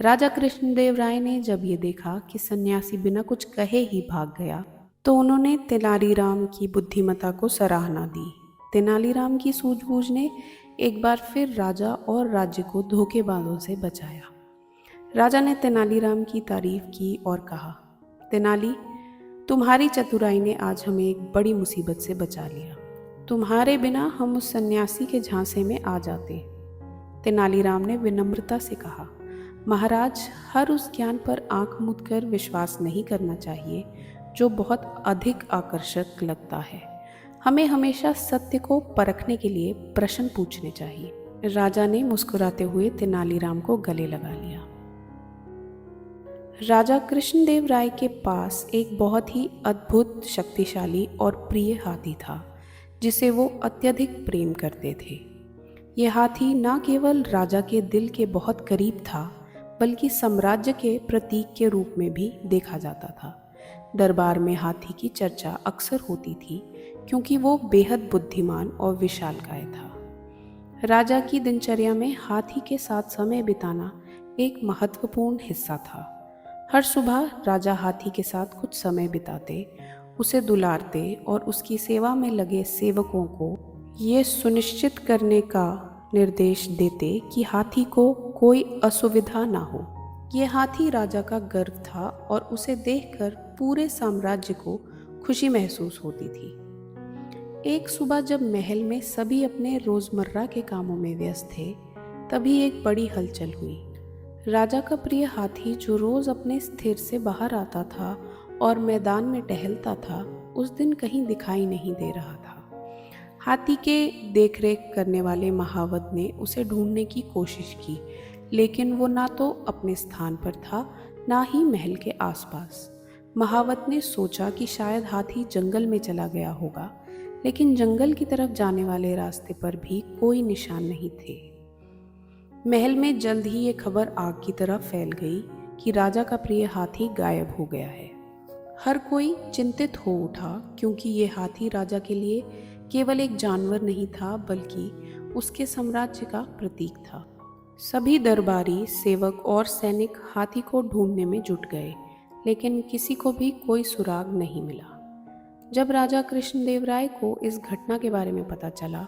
राजा कृष्णदेव राय ने जब ये देखा कि सन्यासी बिना कुछ कहे ही भाग गया, तो उन्होंने तेनालीराम की बुद्धिमत्ता को सराहना दी। तेनालीराम की सूझबूझ ने एक बार फिर राजा और राज्य को धोखेबाजों से बचाया। राजा ने तेनालीराम की तारीफ की और कहा, तेनाली, तुम्हारी चतुराई ने आज हमें एक बड़ी मुसीबत से बचा लिया। तुम्हारे बिना हम उस सन्यासी के झांसे में आ जाते। तेनालीराम ने विनम्रता से कहा, महाराज, हर उस ज्ञान पर आंख मूंद कर विश्वास नहीं करना चाहिए जो बहुत अधिक आकर्षक लगता है। हमें हमेशा सत्य को परखने के लिए प्रश्न पूछने चाहिए। राजा ने मुस्कुराते हुए तेनालीराम को गले लगा लिया। राजा कृष्णदेव राय के पास एक बहुत ही अद्भुत, शक्तिशाली और प्रिय हाथी था, जिसे वो अत्यधिक प्रेम करते थे। यह हाथी न केवल राजा के दिल के बहुत करीब था, बल्कि साम्राज्य के प्रतीक के रूप में भी देखा जाता था। दरबार में हाथी की चर्चा अक्सर होती थी, क्योंकि वो बेहद बुद्धिमान और विशालकाय था। राजा की दिनचर्या में हाथी के साथ समय बिताना एक महत्वपूर्ण हिस्सा था। हर सुबह राजा हाथी के साथ कुछ समय बिताते उसे दुलारते और उसकी सेवा में लगे सेवकों को ये सुनिश्चित करने का निर्देश देते कि हाथी को कोई असुविधा ना हो। ये हाथी राजा का गर्व था और उसे देखकर पूरे साम्राज्य को खुशी महसूस होती थी। एक सुबह जब महल में सभी अपने रोजमर्रा के कामों में व्यस्त थे, तभी एक बड़ी हलचल हुई। राजा का प्रिय हाथी जो रोज अपने स्थिर से बाहर आता था और मैदान में टहलता था, उस दिन कहीं दिखाई नहीं दे रहा था। हाथी के देखरेख करने वाले महावत ने उसे ढूंढने की कोशिश की, लेकिन वो ना तो अपने स्थान पर था, ना ही महल के आसपास। महावत ने सोचा कि शायद हाथी जंगल में चला गया होगा, लेकिन जंगल की तरफ जाने वाले रास्ते पर भी कोई निशान नहीं थे। महल में जल्द ही ये खबर आग की तरह फैल गई कि राजा का प्रिय हाथी गायब हो गया है। हर कोई चिंतित हो उठा, क्योंकि ये हाथी राजा के लिए केवल एक जानवर नहीं था, बल्कि उसके साम्राज्य का प्रतीक था। सभी दरबारी, सेवक और सैनिक हाथी को ढूंढने में जुट गए, लेकिन किसी को भी कोई सुराग नहीं मिला। जब राजा कृष्णदेवराय को इस घटना के बारे में पता चला,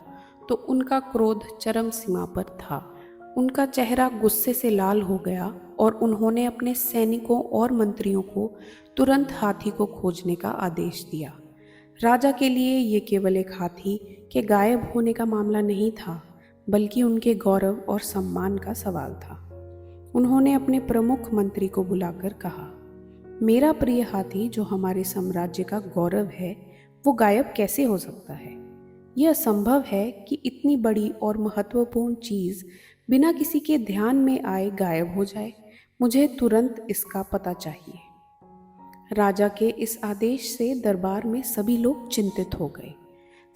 तो उनका क्रोध चरम सीमा पर था। उनका चेहरा गुस्से से लाल हो गया और उन्होंने अपने सैनिकों और मंत्रियों को तुरंत हाथी को खोजने का आदेश दिया। राजा के लिए ये केवल एक हाथी के गायब होने का मामला नहीं था, बल्कि उनके गौरव और सम्मान का सवाल था। उन्होंने अपने प्रमुख मंत्री को बुलाकर कहा, मेरा प्रिय हाथी जो हमारे साम्राज्य का गौरव है, वो गायब कैसे हो सकता है? यह असंभव है कि इतनी बड़ी और महत्वपूर्ण चीज़ बिना किसी के ध्यान में आए गायब हो जाए। मुझे तुरंत इसका पता चाहिए। राजा के इस आदेश से दरबार में सभी लोग चिंतित हो गए।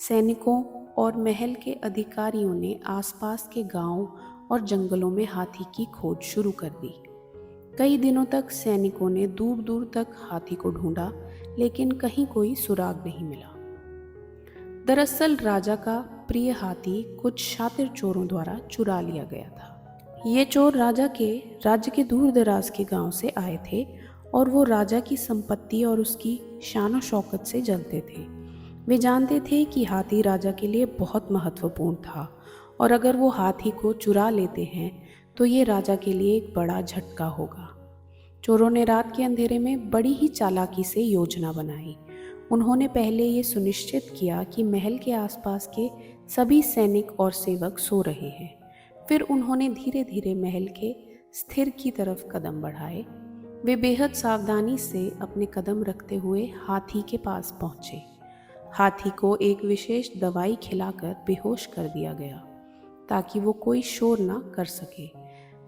सैनिकों और महल के अधिकारियों ने आसपास के गांवों और जंगलों में हाथी की खोज शुरू कर दी। कई दिनों तक सैनिकों ने दूर दूर तक हाथी को ढूंढा, लेकिन कहीं कोई सुराग नहीं मिला। दरअसल राजा का प्रिय हाथी कुछ शातिर चोरों द्वारा चुरा लिया गया था। ये चोर राज्य के दूर दराज के गांव से आए थे और वो राजा की संपत्ति और उसकी शान और शौकत से जलते थे। वे जानते थे कि हाथी राजा के लिए बहुत महत्वपूर्ण था और अगर वो हाथी को चुरा लेते हैं तो ये राजा के लिए एक बड़ा झटका होगा। चोरों ने रात के अंधेरे में बड़ी ही चालाकी से योजना बनाई। उन्होंने पहले ये सुनिश्चित किया कि महल के आसपास के सभी सैनिक और सेवक सो रहे हैं। फिर उन्होंने धीरे धीरे महल के स्थिर की तरफ कदम बढ़ाए। वे बेहद सावधानी से अपने कदम रखते हुए हाथी के पास पहुंचे। हाथी को एक विशेष दवाई खिलाकर बेहोश कर दिया गया ताकि वो कोई शोर ना कर सके।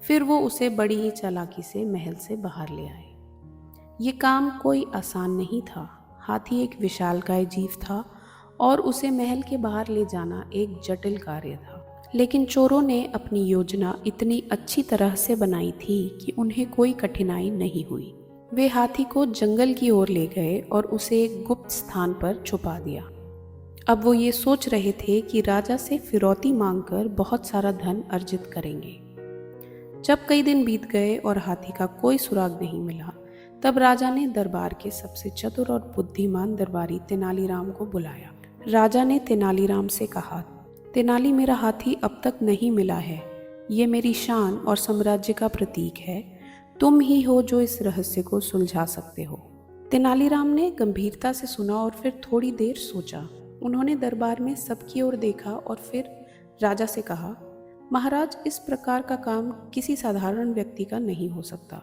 फिर वो उसे बड़ी ही चालाकी से महल से बाहर ले आए। ये काम कोई आसान नहीं था। हाथी एक विशालकाय जीव था और उसे महल के बाहर ले जाना एक जटिल कार्य था। लेकिन चोरों ने अपनी योजना इतनी अच्छी तरह से बनाई थी कि उन्हें कोई कठिनाई नहीं हुई। वे हाथी को जंगल की ओर ले गए और उसे एक गुप्त स्थान पर छुपा दिया। अब वो ये सोच रहे थे कि राजा से फिरौती मांगकर बहुत सारा धन अर्जित करेंगे। जब कई दिन बीत गए और हाथी का कोई सुराग नहीं मिला, तब राजा ने दरबार के सबसे चतुर और बुद्धिमान दरबारी तेनालीराम को बुलाया। राजा ने तेनालीराम से कहा, तेनाली, मेरा हाथी अब तक नहीं मिला है। ये मेरी शान और साम्राज्य का प्रतीक है। तुम ही हो जो इस रहस्य को सुलझा सकते हो। तेनालीराम ने गंभीरता से सुना और फिर थोड़ी देर सोचा। उन्होंने दरबार में सबकी ओर देखा और फिर राजा से कहा, महाराज, इस प्रकार का काम किसी साधारण व्यक्ति का नहीं हो सकता।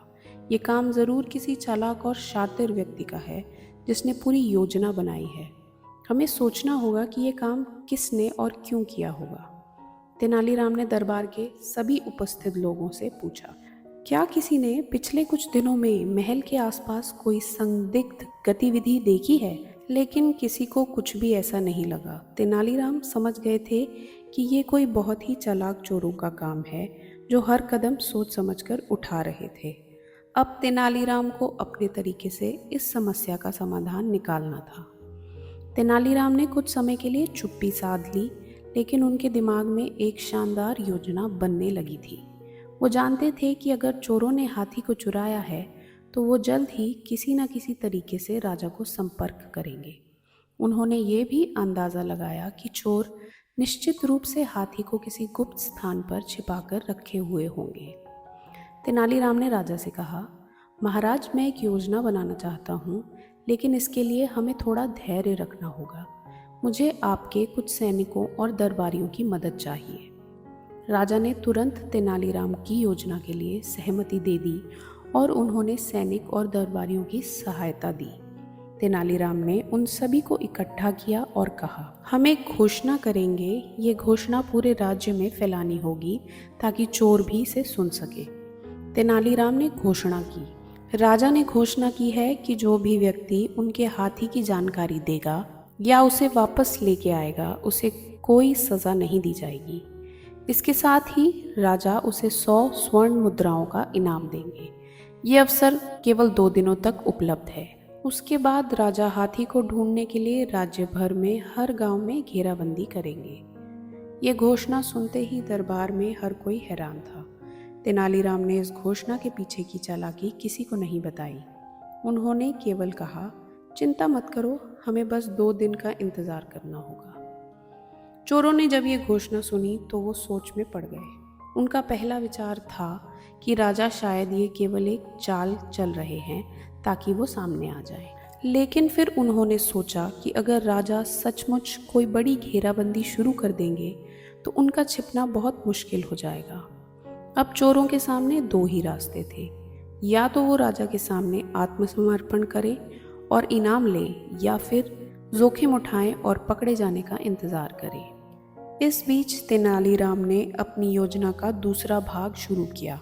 ये काम जरूर किसी चालाक और शातिर व्यक्ति का है जिसने पूरी योजना बनाई है। हमें सोचना होगा कि ये काम किसने और क्यों किया होगा। तेनालीराम ने दरबार के सभी उपस्थित लोगों से पूछा, क्या किसी ने पिछले कुछ दिनों में महल के आसपास कोई संदिग्ध गतिविधि देखी है? लेकिन किसी को कुछ भी ऐसा नहीं लगा। तेनालीराम समझ गए थे कि ये कोई बहुत ही चालाक चोरों का काम है जो हर कदम सोच समझकर उठा रहे थे। अब तेनालीराम को अपने तरीके से इस समस्या का समाधान निकालना था। तेनालीराम ने कुछ समय के लिए चुप्पी साध ली, लेकिन उनके दिमाग में एक शानदार योजना बनने लगी थी। वो जानते थे कि अगर चोरों ने हाथी को चुराया है तो वो जल्द ही किसी न किसी तरीके से राजा को संपर्क करेंगे। उन्होंने ये भी अंदाज़ा लगाया कि चोर निश्चित रूप से हाथी को किसी गुप्त स्थान पर छिपाकर रखे हुए होंगे। तेनालीराम ने राजा से कहा, महाराज, मैं एक योजना बनाना चाहता हूँ, लेकिन इसके लिए हमें थोड़ा धैर्य रखना होगा। मुझे आपके कुछ सैनिकों और दरबारियों की मदद चाहिए। राजा ने तुरंत तेनालीराम की योजना के लिए सहमति दे दी और उन्होंने सैनिक और दरबारियों की सहायता दी। तेनालीराम ने उन सभी को इकट्ठा किया और कहा, हम एक घोषणा करेंगे। ये घोषणा पूरे राज्य में फैलानी होगी ताकि चोर भी इसे सुन सके। तेनालीराम ने घोषणा की। राजा ने घोषणा की है कि जो भी व्यक्ति उनके हाथी की जानकारी देगा या उसे वापस लेके आएगा, उसे कोई सज़ा नहीं दी जाएगी। इसके साथ ही राजा उसे 100 स्वर्ण मुद्राओं का इनाम देंगे। ये अवसर केवल 2 दिनों तक उपलब्ध है। उसके बाद राजा हाथी को ढूंढने के लिए राज्य भर में हर गांव में घेराबंदी करेंगे। ये घोषणा सुनते ही दरबार में हर कोई हैरान था। तेनालीराम ने इस घोषणा के पीछे की चालाकी किसी को नहीं बताई। उन्होंने केवल कहा, चिंता मत करो, हमें बस 2 दिन का इंतजार करना होगा। चोरों ने जब ये घोषणा सुनी तो वो सोच में पड़ गए। उनका पहला विचार था कि राजा शायद ये केवल एक चाल चल रहे हैं ताकि वो सामने आ जाए। लेकिन फिर उन्होंने सोचा कि अगर राजा सचमुच कोई बड़ी घेराबंदी शुरू कर देंगे तो उनका छिपना बहुत मुश्किल हो जाएगा। अब चोरों के सामने 2 ही रास्ते थे, या तो वो राजा के सामने आत्मसमर्पण करें और इनाम लें, या फिर जोखिम उठाएं और पकड़े जाने का इंतज़ार करें। इस बीच तेनालीराम ने अपनी योजना का दूसरा भाग शुरू किया।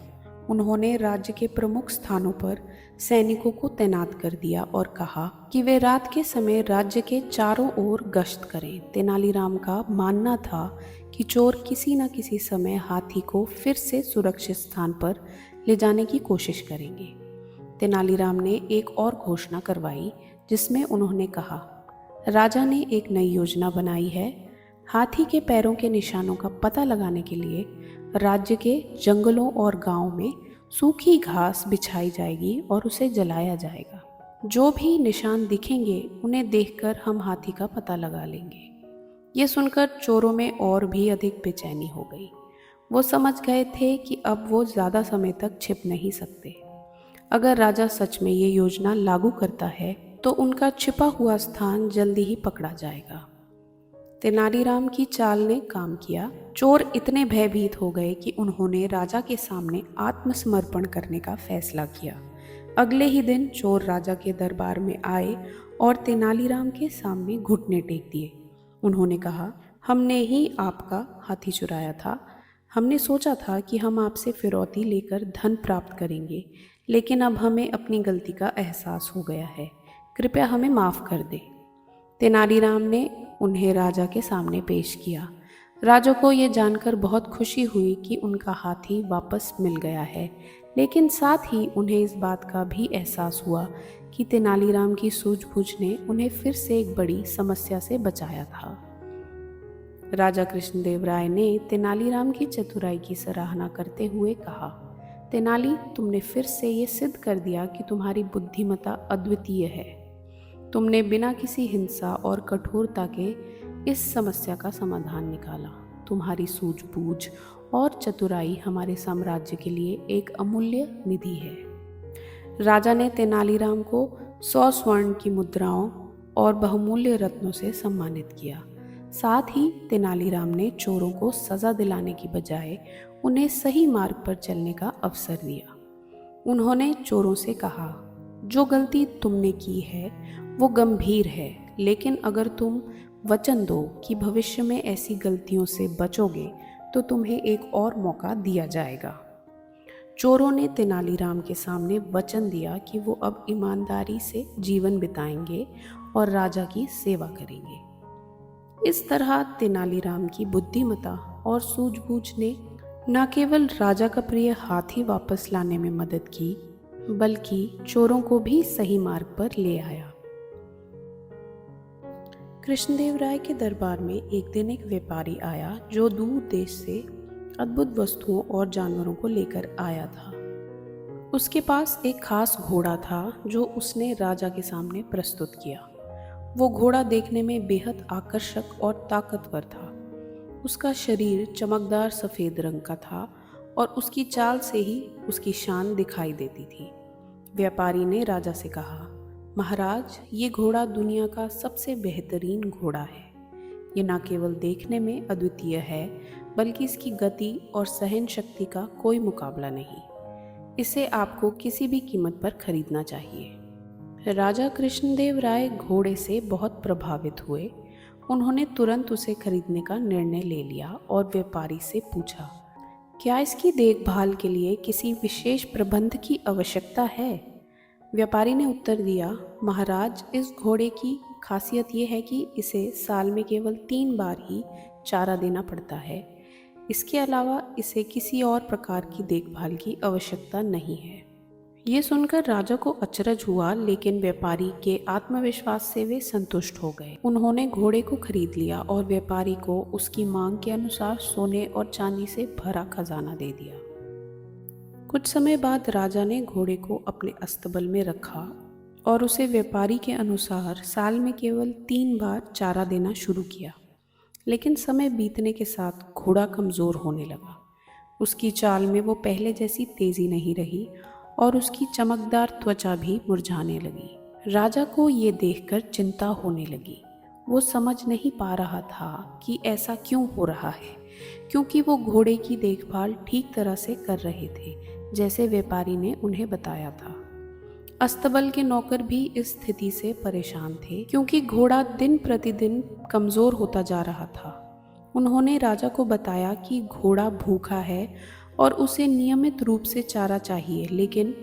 उन्होंने राज्य के प्रमुख स्थानों पर सैनिकों को तैनात कर दिया और कहा कि वे रात के समय राज्य के चारों ओर गश्त करें। तेनालीराम का मानना था कि चोर किसी न किसी समय हाथी को फिर से सुरक्षित स्थान पर ले जाने की कोशिश करेंगे। तेनालीराम ने एक और घोषणा करवाई जिसमें उन्होंने कहा, राजा ने एक नई योजना बनाई है। हाथी के पैरों के निशानों का पता लगाने के लिए राज्य के जंगलों और गांवों में सूखी घास बिछाई जाएगी और उसे जलाया जाएगा। जो भी निशान दिखेंगे उन्हें देखकर हम हाथी का पता लगा लेंगे। ये सुनकर चोरों में और भी अधिक बेचैनी हो गई। वो समझ गए थे कि अब वो ज़्यादा समय तक छिप नहीं सकते। अगर राजा सच में ये योजना लागू करता है तो उनका छिपा हुआ स्थान जल्दी ही पकड़ा जाएगा। तेनालीराम की चाल ने काम किया। चोर इतने भयभीत हो गए कि उन्होंने राजा के सामने आत्मसमर्पण करने का फैसला किया। अगले ही दिन चोर राजा के दरबार में आए और तेनालीराम के सामने घुटने टेक दिए। उन्होंने कहा, हमने ही आपका हाथी चुराया था। हमने सोचा था कि हम आपसे फिरौती लेकर धन प्राप्त करेंगे, लेकिन अब हमें अपनी गलती का एहसास हो गया है। कृपया हमें माफ़ कर दें। तेनालीराम ने उन्हें राजा के सामने पेश किया। राजा को ये जानकर बहुत खुशी हुई कि उनका हाथी वापस मिल गया है, लेकिन साथ ही उन्हें इस बात का भी एहसास हुआ कि तेनालीराम की सूझबूझ ने उन्हें फिर से एक बड़ी समस्या से बचाया था। राजा कृष्णदेव राय ने तेनालीराम की चतुराई की सराहना करते हुए कहा, तेनाली, तुमने फिर से ये सिद्ध कर दिया कि तुम्हारी बुद्धिमत्ता अद्वितीय है। तुमने बिना किसी हिंसा और कठोरता के इस समस्या का समाधान निकाला। तुम्हारी सूझबूझ और चतुराई हमारे साम्राज्य के लिए एक अमूल्य निधि है। राजा ने तेनालीराम को 100 स्वर्ण की मुद्राओं और बहुमूल्य रत्नों से सम्मानित किया। साथ ही तेनालीराम ने चोरों को सज़ा दिलाने की बजाय उन्हें सही मार्ग पर चलने का अवसर दिया। उन्होंने चोरों से कहा, जो गलती तुमने की है वो गंभीर है, लेकिन अगर तुम वचन दो कि भविष्य में ऐसी गलतियों से बचोगे तो तुम्हें एक और मौका दिया जाएगा। चोरों ने तेनालीराम के सामने वचन दिया कि वो अब ईमानदारी से जीवन बिताएंगे और राजा की सेवा करेंगे। इस तरह तेनालीराम की बुद्धिमत्ता और सूझबूझ ने न केवल राजा का प्रिय हाथी वापस लाने में मदद की, बल्कि चोरों को भी सही मार्ग पर ले आया। कृष्णदेव राय के दरबार में एक दिन एक व्यापारी आया जो दूर देश से अद्भुत वस्तुओं और जानवरों को लेकर आया था। उसके पास एक खास घोड़ा था जो उसने राजा के सामने प्रस्तुत किया। वो घोड़ा देखने में बेहद आकर्षक और ताकतवर था। उसका शरीर चमकदार सफ़ेद रंग का था और उसकी चाल से ही उसकी शान दिखाई देती थी। व्यापारी ने राजा से कहा, महाराज, ये घोड़ा दुनिया का सबसे बेहतरीन घोड़ा है। ये न केवल देखने में अद्वितीय है, बल्कि इसकी गति और सहन शक्ति का कोई मुकाबला नहीं। इसे आपको किसी भी कीमत पर खरीदना चाहिए। राजा कृष्णदेव राय घोड़े से बहुत प्रभावित हुए। उन्होंने तुरंत उसे खरीदने का निर्णय ले लिया और व्यापारी से पूछा, क्या इसकी देखभाल के लिए किसी विशेष प्रबंध की आवश्यकता है? व्यापारी ने उत्तर दिया, महाराज, इस घोड़े की खासियत ये है कि इसे साल में केवल 3 बार ही चारा देना पड़ता है। इसके अलावा इसे किसी और प्रकार की देखभाल की आवश्यकता नहीं है। ये सुनकर राजा को अचरज हुआ, लेकिन व्यापारी के आत्मविश्वास से वे संतुष्ट हो गए। उन्होंने घोड़े को खरीद लिया और व्यापारी को उसकी मांग के अनुसार सोने और चांदी से भरा खजाना दे दिया। कुछ समय बाद राजा ने घोड़े को अपने अस्तबल में रखा और उसे व्यापारी के अनुसार साल में केवल 3 बार चारा देना शुरू किया। लेकिन समय बीतने के साथ घोड़ा कमज़ोर होने लगा। उसकी चाल में वो पहले जैसी तेज़ी नहीं रही और उसकी चमकदार त्वचा भी मुरझाने लगी। राजा को ये देखकर चिंता होने लगी। वो समझ नहीं पा रहा था कि ऐसा क्यों हो रहा है, क्योंकि वो घोड़े की देखभाल ठीक तरह से कर रहे थे, जैसे व्यापारी ने उन्हें बताया था। अस्तबल के नौकर भी इस स्थिति से परेशान थे, क्योंकि घोड़ा दिन प्रतिदिन कमज़ोर होता जा रहा था। उन्होंने राजा को बताया कि घोड़ा भूखा है और उसे नियमित रूप से चारा चाहिए, लेकिन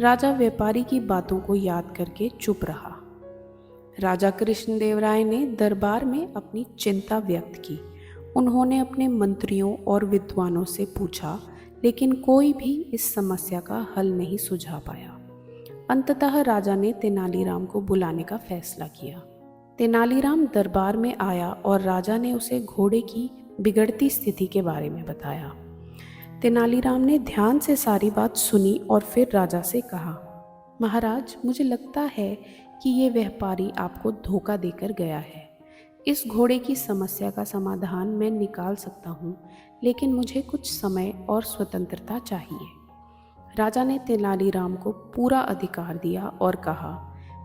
राजा व्यापारी की बातों को याद करके चुप रहा। राजा कृष्णदेव राय ने दरबार में अपनी चिंता व्यक्त की। उन्होंने अपने मंत्रियों और विद्वानों से पूछा, लेकिन कोई भी इस समस्या का हल नहीं सुझा पाया। अंततः राजा ने तेनालीराम को बुलाने का फैसला किया। तेनालीराम दरबार में आया और राजा ने उसे घोड़े की बिगड़ती स्थिति के बारे में बताया। तेनालीराम ने ध्यान से सारी बात सुनी और फिर राजा से कहा, महाराज, मुझे लगता है कि ये व्यापारी आपको धोखा देकर गया है। इस घोड़े की समस्या का समाधान मैं निकाल सकता हूँ, लेकिन मुझे कुछ समय और स्वतंत्रता चाहिए। राजा ने तेनालीराम को पूरा अधिकार दिया और कहा,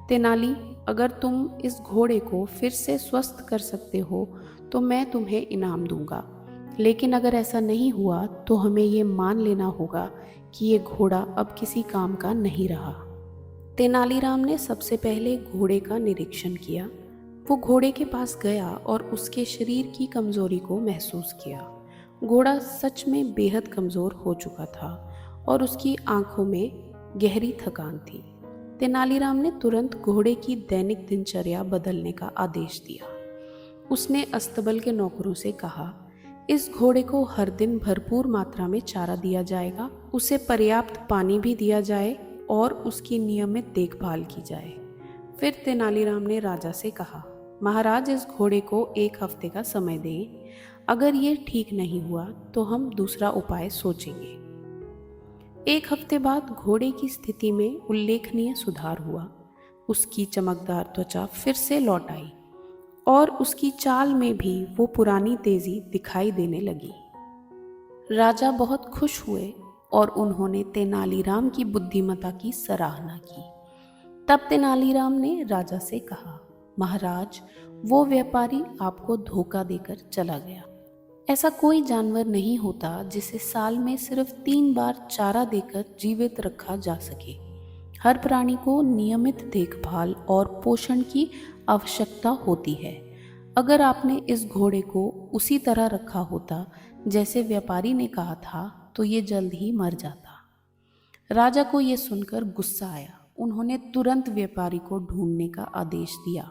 तेनाली, अगर तुम इस घोड़े को फिर से स्वस्थ कर सकते हो तो मैं तुम्हें इनाम दूंगा, लेकिन अगर ऐसा नहीं हुआ तो हमें ये मान लेना होगा कि ये घोड़ा अब किसी काम का नहीं रहा। तेनालीराम ने सबसे पहले घोड़े का निरीक्षण किया। वो घोड़े के पास गया और उसके शरीर की कमजोरी को महसूस किया। घोड़ा सच में बेहद कमज़ोर हो चुका था और उसकी आंखों में गहरी थकान थी। तेनालीराम ने तुरंत घोड़े की दैनिक दिनचर्या बदलने का आदेश दिया। उसने अस्तबल के नौकरों से कहा, इस घोड़े को हर दिन भरपूर मात्रा में चारा दिया जाएगा, उसे पर्याप्त पानी भी दिया जाए और उसकी नियमित देखभाल की जाए। फिर तेनालीराम ने राजा से कहा, महाराज, इस घोड़े को 1 हफ्ते का समय दें। अगर ये ठीक नहीं हुआ तो हम दूसरा उपाय सोचेंगे। 1 हफ्ते बाद घोड़े की स्थिति में उल्लेखनीय सुधार हुआ। उसकी चमकदार त्वचा फिर से लौट आई और उसकी चाल में भी वो पुरानी तेजी दिखाई देने लगी। राजा बहुत खुश हुए और उन्होंने तेनालीराम की बुद्धिमत्ता की सराहना की। तब तेनालीराम ने राजा से कहा, महाराज, वो व्यापारी आपको धोखा देकर चला गया। ऐसा कोई जानवर नहीं होता जिसे साल में सिर्फ 3 बार चारा देकर जीवित रखा जा सके। हर प्राणी को नियमित देखभाल और पोषण की आवश्यकता होती है। अगर आपने इस घोड़े को उसी तरह रखा होता जैसे व्यापारी ने कहा था, तो ये जल्द ही मर जाता। राजा को ये सुनकर गुस्सा आया। उन्होंने तुरंत व्यापारी को ढूंढने का आदेश दिया,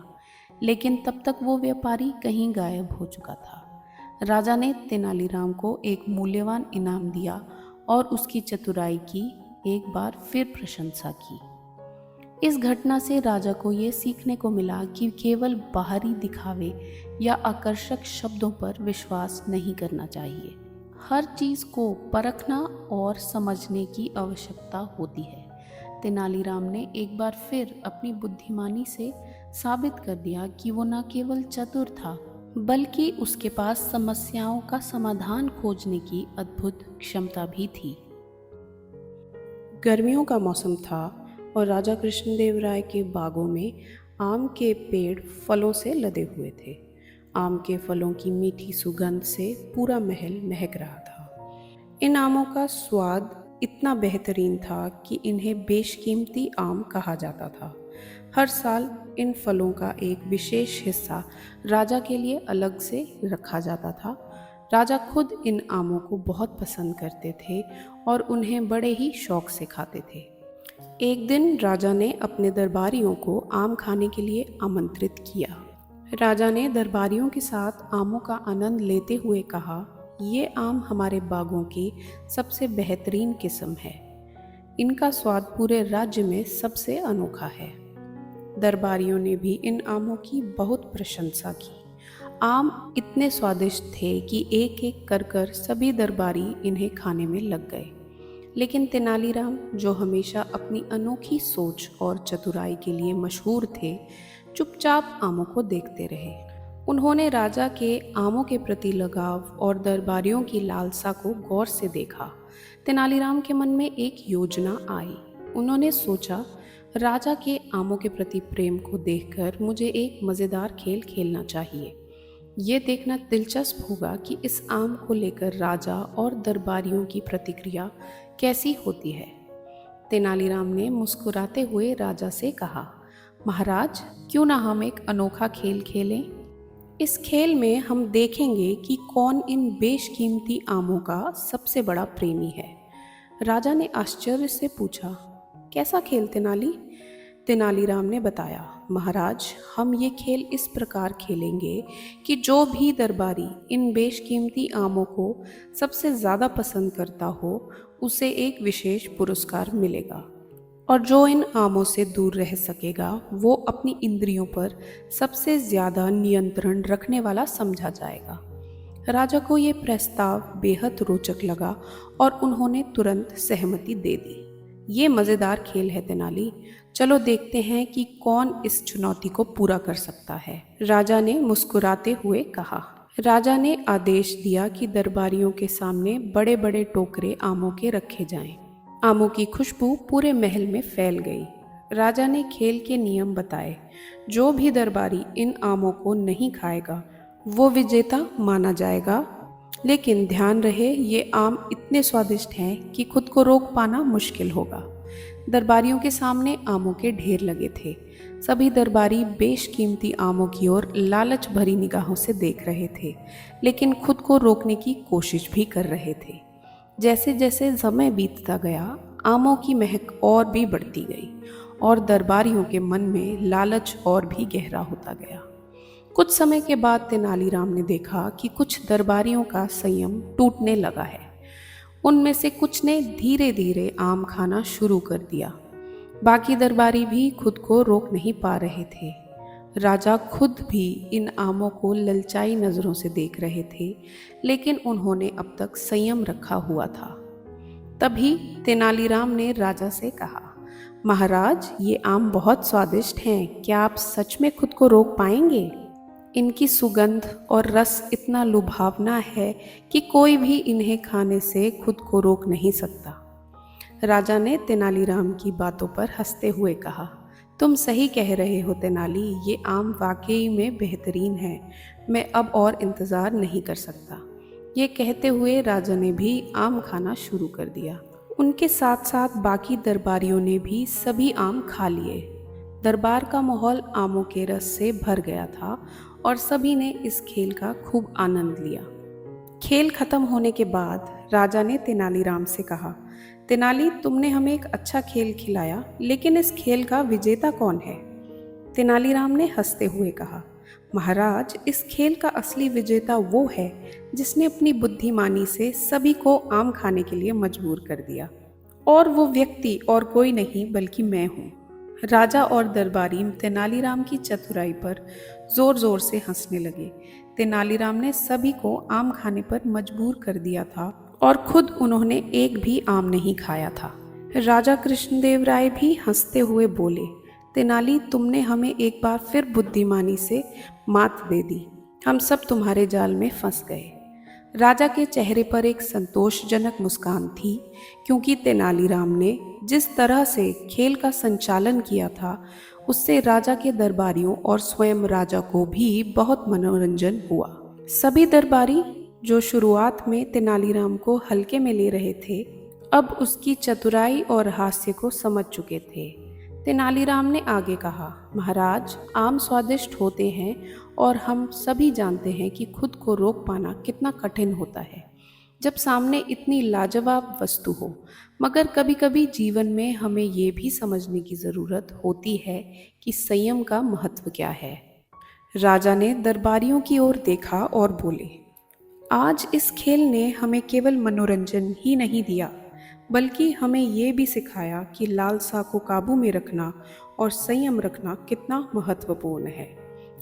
लेकिन तब तक वो व्यापारी कहीं गायब हो चुका था। राजा ने तेनालीराम को एक मूल्यवान इनाम दिया और उसकी चतुराई की एक बार फिर प्रशंसा की। इस घटना से राजा को ये सीखने को मिला कि केवल बाहरी दिखावे या आकर्षक शब्दों पर विश्वास नहीं करना चाहिए। हर चीज़ को परखना और समझने की आवश्यकता होती है। तेनालीराम ने एक बार फिर अपनी बुद्धिमानी से साबित कर दिया कि वो न केवल चतुर था, बल्कि उसके पास समस्याओं का समाधान खोजने की अद्भुत क्षमता भी थी। गर्मियों का मौसम था और राजा कृष्णदेव राय के बागों में आम के पेड़ फलों से लदे हुए थे। आम के फलों की मीठी सुगंध से पूरा महल महक रहा था। इन आमों का स्वाद इतना बेहतरीन था कि इन्हें बेशकीमती आम कहा जाता था। हर साल इन फलों का एक विशेष हिस्सा राजा के लिए अलग से रखा जाता था। राजा खुद इन आमों को बहुत पसंद करते थे और उन्हें बड़े ही शौक से खाते थे। एक दिन राजा ने अपने दरबारियों को आम खाने के लिए आमंत्रित किया। राजा ने दरबारियों के साथ आमों का आनंद लेते हुए कहा, ये आम हमारे बागों की सबसे बेहतरीन किस्म है। इनका स्वाद पूरे राज्य में सबसे अनोखा है। दरबारियों ने भी इन आमों की बहुत प्रशंसा की। आम इतने स्वादिष्ट थे कि एक एक कर सभी दरबारी इन्हें खाने में लग गए। लेकिन तेनालीराम, जो हमेशा अपनी अनोखी सोच और चतुराई के लिए मशहूर थे, चुपचाप आमों को देखते रहे। उन्होंने राजा के आमों के प्रति लगाव और दरबारियों की लालसा को गौर से देखा। तेनालीराम के मन में एक योजना आई। उन्होंने सोचा, राजा के आमों के प्रति प्रेम को देखकर मुझे एक मज़ेदार खेल खेलना चाहिए। ये देखना दिलचस्प होगा कि इस आम को लेकर राजा और दरबारियों की प्रतिक्रिया कैसी होती है। तेनालीराम ने मुस्कुराते हुए राजा से कहा, महाराज, क्यों ना हम एक अनोखा खेल खेलें। इस खेल में हम देखेंगे कि कौन इन बेशकीमती आमों का सबसे बड़ा प्रेमी है। राजा ने आश्चर्य से पूछा, कैसा खेल तेनाली? तेनालीराम ने बताया, महाराज, हम ये खेल इस प्रकार खेलेंगे कि जो भी दरबारी इन बेशकीमती आमों को सबसे ज़्यादा पसंद करता हो, उसे एक विशेष पुरस्कार मिलेगा, और जो इन आमों से दूर रह सकेगा वो अपनी इंद्रियों पर सबसे ज़्यादा नियंत्रण रखने वाला समझा जाएगा। राजा को ये प्रस्ताव बेहद रोचक लगा और उन्होंने तुरंत सहमति दे दी। ये मज़ेदार खेल है तेनाली, चलो देखते हैं कि कौन इस चुनौती को पूरा कर सकता है, राजा ने मुस्कुराते हुए कहा। राजा ने आदेश दिया कि दरबारियों के सामने बड़े बड़े टोकरे आमों के रखे जाएं। आमों की खुशबू पूरे महल में फैल गई। राजा ने खेल के नियम बताए। जो भी दरबारी इन आमों को नहीं खाएगा वो विजेता माना जाएगा, लेकिन ध्यान रहे, ये आम इतने स्वादिष्ट हैं कि खुद को रोक पाना मुश्किल होगा। दरबारियों के सामने आमों के ढेर लगे थे। सभी दरबारी बेशकीमती आमों की ओर लालच भरी निगाहों से देख रहे थे, लेकिन खुद को रोकने की कोशिश भी कर रहे थे। जैसे जैसे समय बीतता गया, आमों की महक और भी बढ़ती गई और दरबारियों के मन में लालच और भी गहरा होता गया। कुछ समय के बाद तेनालीराम ने देखा कि कुछ दरबारियों का संयम टूटने लगा है। उनमें से कुछ ने धीरे धीरे आम खाना शुरू कर दिया। बाकी दरबारी भी खुद को रोक नहीं पा रहे थे। राजा खुद भी इन आमों को ललचाई नज़रों से देख रहे थे, लेकिन उन्होंने अब तक संयम रखा हुआ था। तभी तेनालीराम ने राजा से कहा, महाराज, ये आम बहुत स्वादिष्ट हैं, क्या आप सच में खुद को रोक पाएंगे? इनकी सुगंध और रस इतना लुभावना है कि कोई भी इन्हें खाने से खुद को रोक नहीं सकता। राजा ने तेनालीराम की बातों पर हंसते हुए कहा, तुम सही कह रहे हो तेनाली, ये आम वाकई में बेहतरीन है। मैं अब और इंतज़ार नहीं कर सकता। ये कहते हुए राजा ने भी आम खाना शुरू कर दिया। उनके साथ साथ बाकी दरबारियों ने भी सभी आम खा लिए। दरबार का माहौल आमों के रस से भर गया था और सभी ने इस खेल का खूब आनंद लिया। खेल खत्म होने के बाद राजा ने तेनालीराम से कहा, तेनाली, तुमने हमें एक अच्छा खेल खिलाया, लेकिन इस खेल का विजेता कौन है? तेनालीराम ने हंसते हुए कहा, महाराज, इस खेल का असली विजेता वो है जिसने अपनी बुद्धिमानी से सभी को आम खाने के लिए मजबूर कर दिया, और वो व्यक्ति और कोई नहीं बल्कि मैं हूँ। राजा और दरबारी तेनालीराम की चतुराई पर जोर जोर से हंसने लगे। तेनालीराम ने सभी को आम खाने पर मजबूर कर दिया था और खुद उन्होंने एक भी आम नहीं खाया था। राजा कृष्णदेव राय भी हंसते हुए बोले, तेनाली, तुमने हमें एक बार फिर बुद्धिमानी से मात दे दी। हम सब तुम्हारे जाल में फंस गए। राजा के चेहरे पर एक संतोषजनक मुस्कान थी, क्योंकि तेनालीराम ने जिस तरह से खेल का संचालन किया था उससे राजा के दरबारियों और स्वयं राजा को भी बहुत मनोरंजन हुआ। सभी दरबारी जो शुरुआत में तेनालीराम को हल्के में ले रहे थे, अब उसकी चतुराई और हास्य को समझ चुके थे। तेनालीराम ने आगे कहा, महाराज, आम स्वादिष्ट होते हैं और हम सभी जानते हैं कि खुद को रोक पाना कितना कठिन होता है जब सामने इतनी लाजवाब वस्तु हो। मगर कभी कभी जीवन में हमें ये भी समझने की ज़रूरत होती है कि संयम का महत्व क्या है। राजा ने दरबारियों की ओर देखा और बोले, आज इस खेल ने हमें केवल मनोरंजन ही नहीं दिया, बल्कि हमें ये भी सिखाया कि लालसा को काबू में रखना और संयम रखना कितना महत्वपूर्ण है।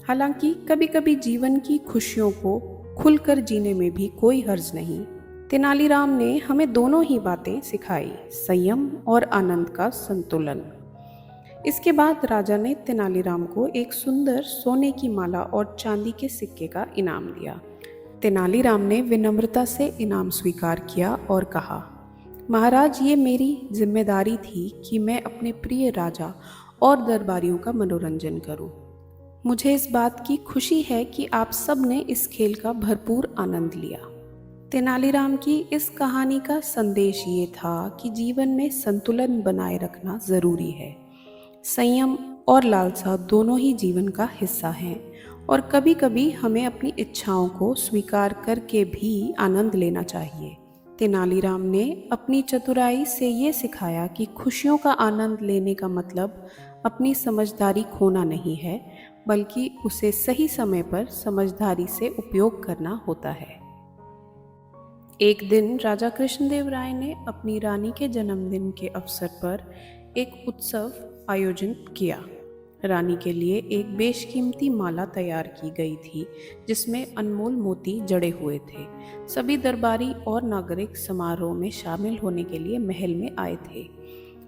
हालांकि कभी कभी जीवन की खुशियों को खुलकर जीने में भी कोई हर्ज नहीं। तेनालीराम ने हमें दोनों ही बातें सिखाई, संयम और आनंद का संतुलन। इसके बाद राजा ने तेनालीराम को एक सुंदर सोने की माला और चांदी के सिक्के का इनाम दिया। तेनालीराम ने विनम्रता से इनाम स्वीकार किया और कहा, महाराज, ये मेरी जिम्मेदारी थी कि मैं अपने प्रिय राजा और दरबारियों का मनोरंजन करूं। मुझे इस बात की खुशी है कि आप सब ने इस खेल का भरपूर आनंद लिया। तेनालीराम की इस कहानी का संदेश ये था कि जीवन में संतुलन बनाए रखना जरूरी है। संयम और लालसा दोनों ही जीवन का हिस्सा हैं और कभी कभी हमें अपनी इच्छाओं को स्वीकार करके भी आनंद लेना चाहिए। तेनालीराम ने अपनी चतुराई से ये सिखाया कि खुशियों का आनंद लेने का मतलब अपनी समझदारी खोना नहीं है, बल्कि उसे सही समय पर समझदारी से उपयोग करना होता है। एक दिन राजा कृष्णदेव राय ने अपनी रानी के जन्मदिन के अवसर पर एक उत्सव आयोजित किया। रानी के लिए एक बेशकीमती माला तैयार की गई थी, जिसमें अनमोल मोती जड़े हुए थे। सभी दरबारी और नागरिक समारोह में शामिल होने के लिए महल में आए थे।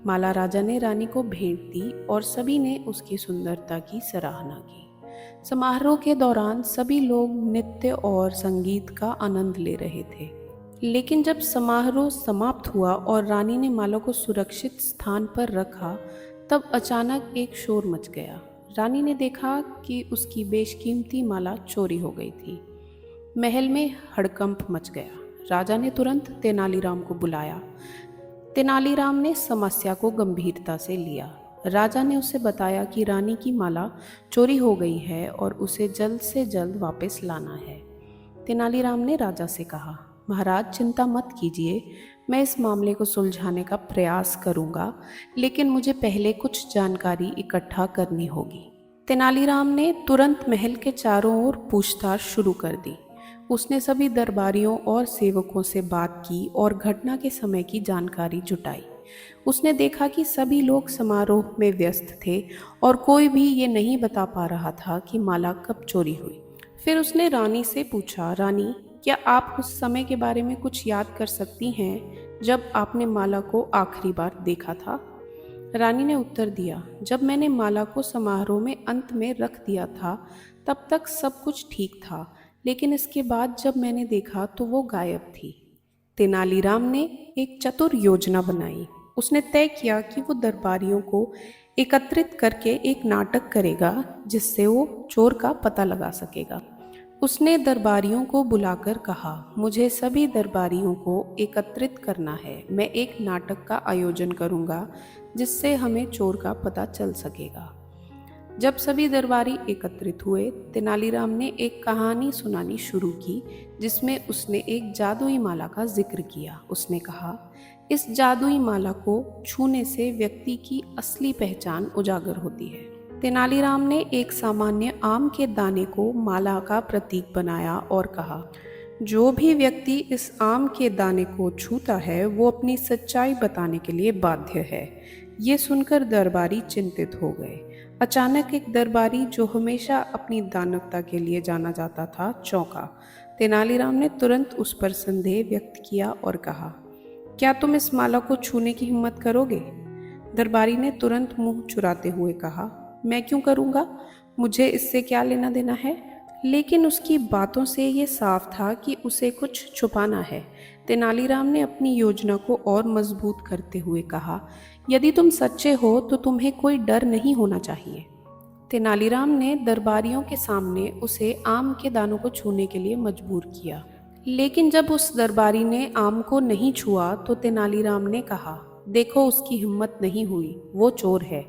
माला राजा ने रानी को भेंट दी और सभी ने उसकी सुंदरता की सराहना की। समारोह के दौरान सभी लोग नृत्य और संगीत का आनंद ले रहे थे। लेकिन जब समारोह समाप्त हुआ और रानी ने माला को सुरक्षित स्थान पर रखा, तब अचानक एक शोर मच गया। रानी ने देखा कि उसकी बेशकीमती माला चोरी हो गई थी। महल में हड़कंप मच गया। राजा ने तुरंत तेनालीराम को बुलाया। तेनालीराम ने समस्या को गंभीरता से लिया। राजा ने उसे बताया कि रानी की माला चोरी हो गई है और उसे जल्द से जल्द वापस लाना है। तेनालीराम ने राजा से कहा, महाराज, चिंता मत कीजिए, मैं इस मामले को सुलझाने का प्रयास करूंगा, लेकिन मुझे पहले कुछ जानकारी इकट्ठा करनी होगी। तेनालीराम ने तुरंत महल के चारों ओर पूछताछ शुरू कर दी। उसने सभी दरबारियों और सेवकों से बात की और घटना के समय की जानकारी जुटाई। उसने देखा कि सभी लोग समारोह में व्यस्त थे और कोई भी ये नहीं बता पा रहा था कि माला कब चोरी हुई। फिर उसने रानी से पूछा, रानी, क्या आप उस समय के बारे में कुछ याद कर सकती हैं जब आपने माला को आखिरी बार देखा था? रानी ने उत्तर दिया, जब मैंने माला को समारोह में अंत में रख दिया था तब तक सब कुछ ठीक था, लेकिन इसके बाद जब मैंने देखा तो वो गायब थी। तेनालीराम ने एक चतुर योजना बनाई। उसने तय किया कि वो दरबारियों को एकत्रित करके एक नाटक करेगा जिससे वो चोर का पता लगा सकेगा। उसने दरबारियों को बुलाकर कहा, मुझे सभी दरबारियों को एकत्रित करना है। मैं एक नाटक का आयोजन करूंगा जिससे हमें चोर का पता चल सकेगा। जब सभी दरबारी एकत्रित हुए, तेनालीराम ने एक कहानी सुनानी शुरू की जिसमें उसने एक जादुई माला का जिक्र किया। उसने कहा, इस जादुई माला को छूने से व्यक्ति की असली पहचान उजागर होती है। तेनालीराम ने एक सामान्य आम के दाने को माला का प्रतीक बनाया और कहा, जो भी व्यक्ति इस आम के दाने को छूता है वो अपनी सच्चाई बताने के लिए बाध्य है। ये सुनकर दरबारी चिंतित हो गए। अचानक एक दरबारी जो हमेशा अपनी दानवता के लिए जाना जाता था चौंका। तेनालीराम ने तुरंत उस पर संदेह व्यक्त किया और कहा, क्या तुम इस माला को छूने की हिम्मत करोगे? दरबारी ने तुरंत मुंह चुराते हुए कहा, मैं क्यों करूंगा, मुझे इससे क्या लेना देना है। लेकिन उसकी बातों से ये साफ था कि उसे कुछ छुपाना है। तेनालीराम ने अपनी योजना को और मजबूत करते हुए कहा, यदि तुम सच्चे हो तो तुम्हें कोई डर नहीं होना चाहिए। तेनालीराम ने दरबारियों के सामने उसे आम के दानों को छूने के लिए मजबूर किया। लेकिन जब उस दरबारी ने आम को नहीं छुआ तो तेनालीराम ने कहा, देखो उसकी हिम्मत नहीं हुई, वो चोर है।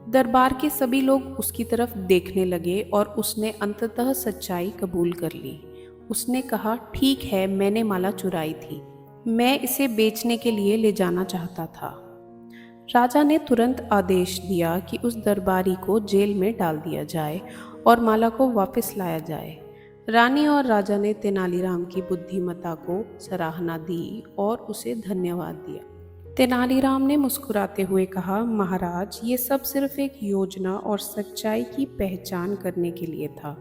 दरबार के सभी लोग उसकी तरफ देखने लगे और उसने अंततः सच्चाई कबूल कर ली। उसने कहा, ठीक है, मैंने माला चुराई थी, मैं इसे बेचने के लिए ले जाना चाहता था। राजा ने तुरंत आदेश दिया कि उस दरबारी को जेल में डाल दिया जाए और माला को वापस लाया जाए। रानी और राजा ने तेनालीराम की बुद्धिमत्ता को सराहना दी और उसे धन्यवाद दिया। तेनालीराम ने मुस्कुराते हुए कहा, महाराज, ये सब सिर्फ एक योजना और सच्चाई की पहचान करने के लिए था।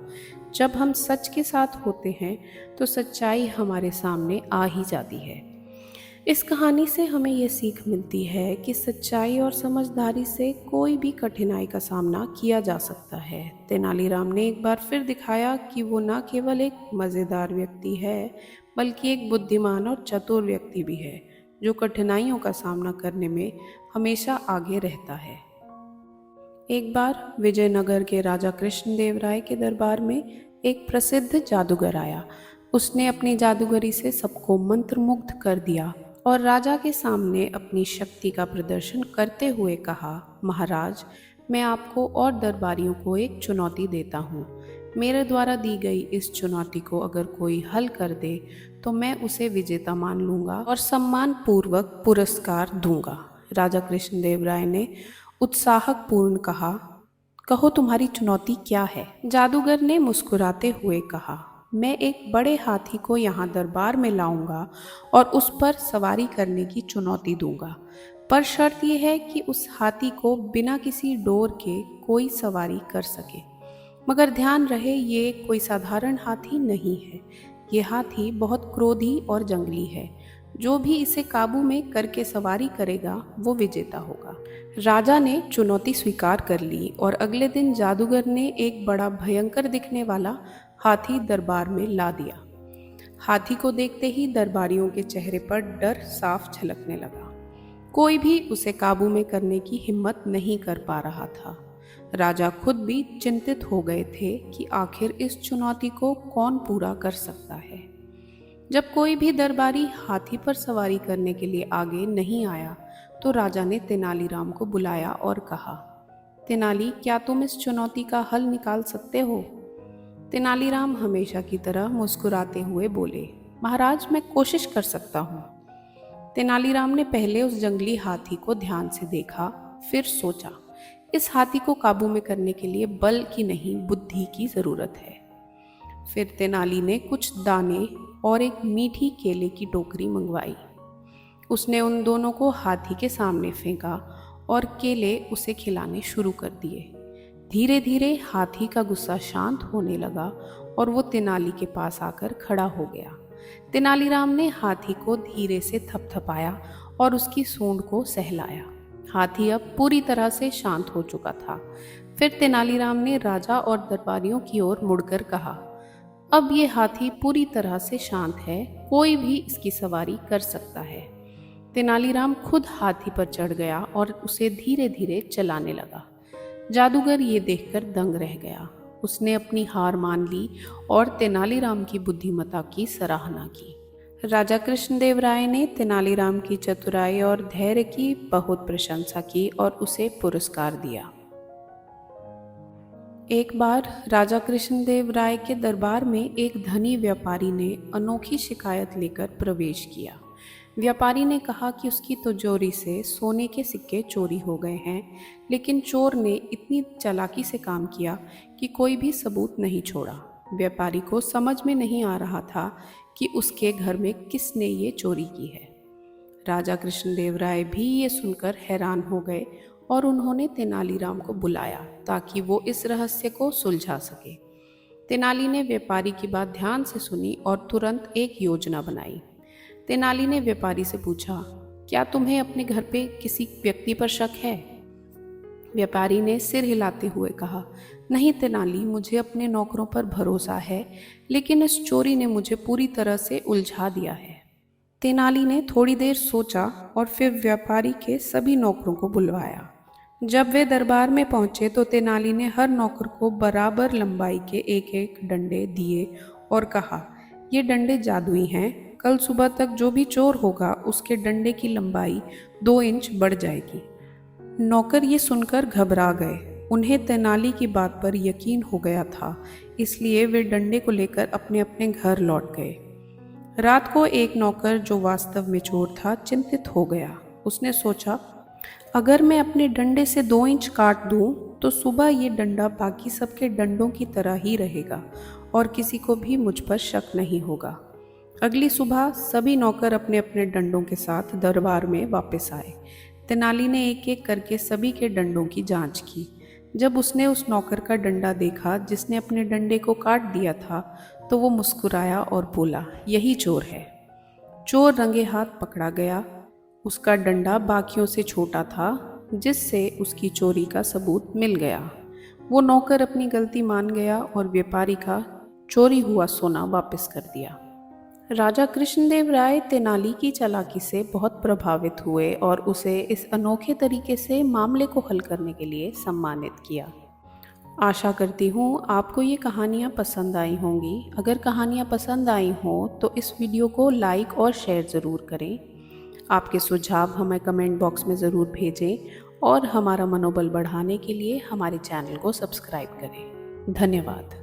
जब हम सच के साथ होते हैं तो सच्चाई हमारे सामने आ ही जाती है। इस कहानी से हमें ये सीख मिलती है कि सच्चाई और समझदारी से कोई भी कठिनाई का सामना किया जा सकता है। तेनालीराम ने एक बार फिर दिखाया कि वो न केवल एक मज़ेदार व्यक्ति है, बल्कि एक बुद्धिमान और चतुर व्यक्ति भी है, जो कठिनाइयों का सामना करने में हमेशा आगे रहता है। एक बार विजयनगर के राजा कृष्णदेव राय के दरबार में एक प्रसिद्ध जादूगर आया। उसने अपनी जादूगरी से सबको मंत्रमुग्ध कर दिया और राजा के सामने अपनी शक्ति का प्रदर्शन करते हुए कहा, महाराज, मैं आपको और दरबारियों को एक चुनौती देता हूँ। मेरे द्वारा दी गई इस चुनौती को अगर कोई हल कर दे तो मैं उसे विजेता मान लूँगा और सम्मान पूर्वक पुरस्कार दूंगा। राजा कृष्णदेव राय ने उत्साहपूर्ण कहा, कहो तुम्हारी चुनौती क्या है? जादूगर ने मुस्कुराते हुए कहा, मैं एक बड़े हाथी को यहाँ दरबार में लाऊंगा और उस पर सवारी करने की चुनौती दूंगा, पर शर्त यह है कि उस हाथी को बिना किसी डोर के कोई सवारी कर सके। मगर ध्यान रहे, ये कोई साधारण हाथी नहीं है। ये हाथी बहुत क्रोधी और जंगली है। जो भी इसे काबू में करके सवारी करेगा वो विजेता होगा। राजा ने चुनौती स्वीकार कर ली और अगले दिन जादूगर ने एक बड़ा भयंकर दिखने वाला हाथी दरबार में ला दिया। हाथी को देखते ही दरबारियों के चेहरे पर डर साफ झलकने लगा। कोई भी उसे काबू में करने की हिम्मत नहीं कर पा रहा था। राजा खुद भी चिंतित हो गए थे कि आखिर इस चुनौती को कौन पूरा कर सकता है। जब कोई भी दरबारी हाथी पर सवारी करने के लिए आगे नहीं आया तो राजा ने तेनालीराम को बुलाया और कहा, तेनाली, क्या तुम इस चुनौती का हल निकाल सकते हो? तेनालीराम हमेशा की तरह मुस्कुराते हुए बोले, महाराज, मैं कोशिश कर सकता हूँ। तेनालीराम ने पहले उस जंगली हाथी को ध्यान से देखा, फिर सोचा, इस हाथी को काबू में करने के लिए बल की नहीं, बुद्धि की जरूरत है। फिर तेनाली ने कुछ दाने और एक मीठी केले की टोकरी मंगवाई। उसने उन दोनों को हाथी के सामने फेंका और केले उसे खिलाने शुरू कर दिए। धीरे धीरे हाथी का गुस्सा शांत होने लगा और वो तेनाली के पास आकर खड़ा हो गया। तेनालीराम ने हाथी को धीरे से थपथपाया और उसकी सूंड को सहलाया। हाथी अब पूरी तरह से शांत हो चुका था। फिर तेनालीराम ने राजा और दरबारियों की ओर मुड़कर कहा, अब ये हाथी पूरी तरह से शांत है, कोई भी इसकी सवारी कर सकता है। तेनालीराम खुद हाथी पर चढ़ गया और उसे धीरे धीरे चलाने लगा। जादूगर ये देखकर दंग रह गया। उसने अपनी हार मान ली और तेनालीराम की बुद्धिमत्ता की सराहना की। राजा कृष्णदेव राय ने तेनालीराम की चतुराई और धैर्य की बहुत प्रशंसा की और उसे पुरस्कार दिया। एक बार राजा कृष्णदेव राय के दरबार में एक धनी व्यापारी ने अनोखी शिकायत लेकर प्रवेश किया। व्यापारी ने कहा कि उसकी तिजोरी से सोने के सिक्के चोरी हो गए हैं, लेकिन चोर ने इतनी चालाकी से काम किया कि कोई भी सबूत नहीं छोड़ा। व्यापारी को समझ में नहीं आ रहा था कि उसके घर में किसने ये चोरी की है। राजा कृष्णदेव राय भी ये सुनकर हैरान हो गए और उन्होंने तेनालीराम को बुलाया ताकि वो इस रहस्य को सुलझा सके। तेनाली ने व्यापारी की बात ध्यान से सुनी और तुरंत एक योजना बनाई। तेनाली ने व्यापारी से पूछा, क्या तुम्हें अपने घर पे किसी व्यक्ति पर शक है? व्यापारी ने सिर हिलाते हुए कहा, नहीं तेनाली, मुझे अपने नौकरों पर भरोसा है, लेकिन इस चोरी ने मुझे पूरी तरह से उलझा दिया है। तेनाली ने थोड़ी देर सोचा और फिर व्यापारी के सभी नौकरों को बुलवाया। जब वे दरबार में पहुंचे तो तेनाली ने हर नौकर को बराबर लंबाई के एक एक डंडे दिए और कहा, ये डंडे जादुई हैं, कल सुबह तक जो भी चोर होगा उसके डंडे की लंबाई 2 इंच बढ़ जाएगी। नौकर ये सुनकर घबरा गए। उन्हें तेनाली की बात पर यकीन हो गया था, इसलिए वे डंडे को लेकर अपने अपने घर लौट गए। रात को एक नौकर, जो वास्तव में चोर था, चिंतित हो गया। उसने सोचा, अगर मैं अपने डंडे से 2 इंच काट दूं, तो सुबह ये डंडा बाकी सबके डंडों की तरह ही रहेगा और किसी को भी मुझ पर शक नहीं होगा। अगली सुबह सभी नौकर अपने अपने डंडों के साथ दरबार में वापस आए। तेनाली ने एक एक करके सभी के डंडों की जांच की। जब उसने उस नौकर का डंडा देखा जिसने अपने डंडे को काट दिया था, तो वो मुस्कुराया और बोला, यही चोर है। चोर रंगे हाथ पकड़ा गया। उसका डंडा बाकियों से छोटा था, जिससे उसकी चोरी का सबूत मिल गया। वो नौकर अपनी गलती मान गया और व्यापारी का चोरी हुआ सोना वापस कर दिया। राजा कृष्णदेव राय तेनाली की चालाकी से बहुत प्रभावित हुए और उसे इस अनोखे तरीके से मामले को हल करने के लिए सम्मानित किया। आशा करती हूँ आपको ये कहानियाँ पसंद आई होंगी। अगर कहानियाँ पसंद आई हों तो इस वीडियो को लाइक और शेयर ज़रूर करें। आपके सुझाव हमें कमेंट बॉक्स में ज़रूर भेजें और हमारा मनोबल बढ़ाने के लिए हमारे चैनल को सब्सक्राइब करें। धन्यवाद।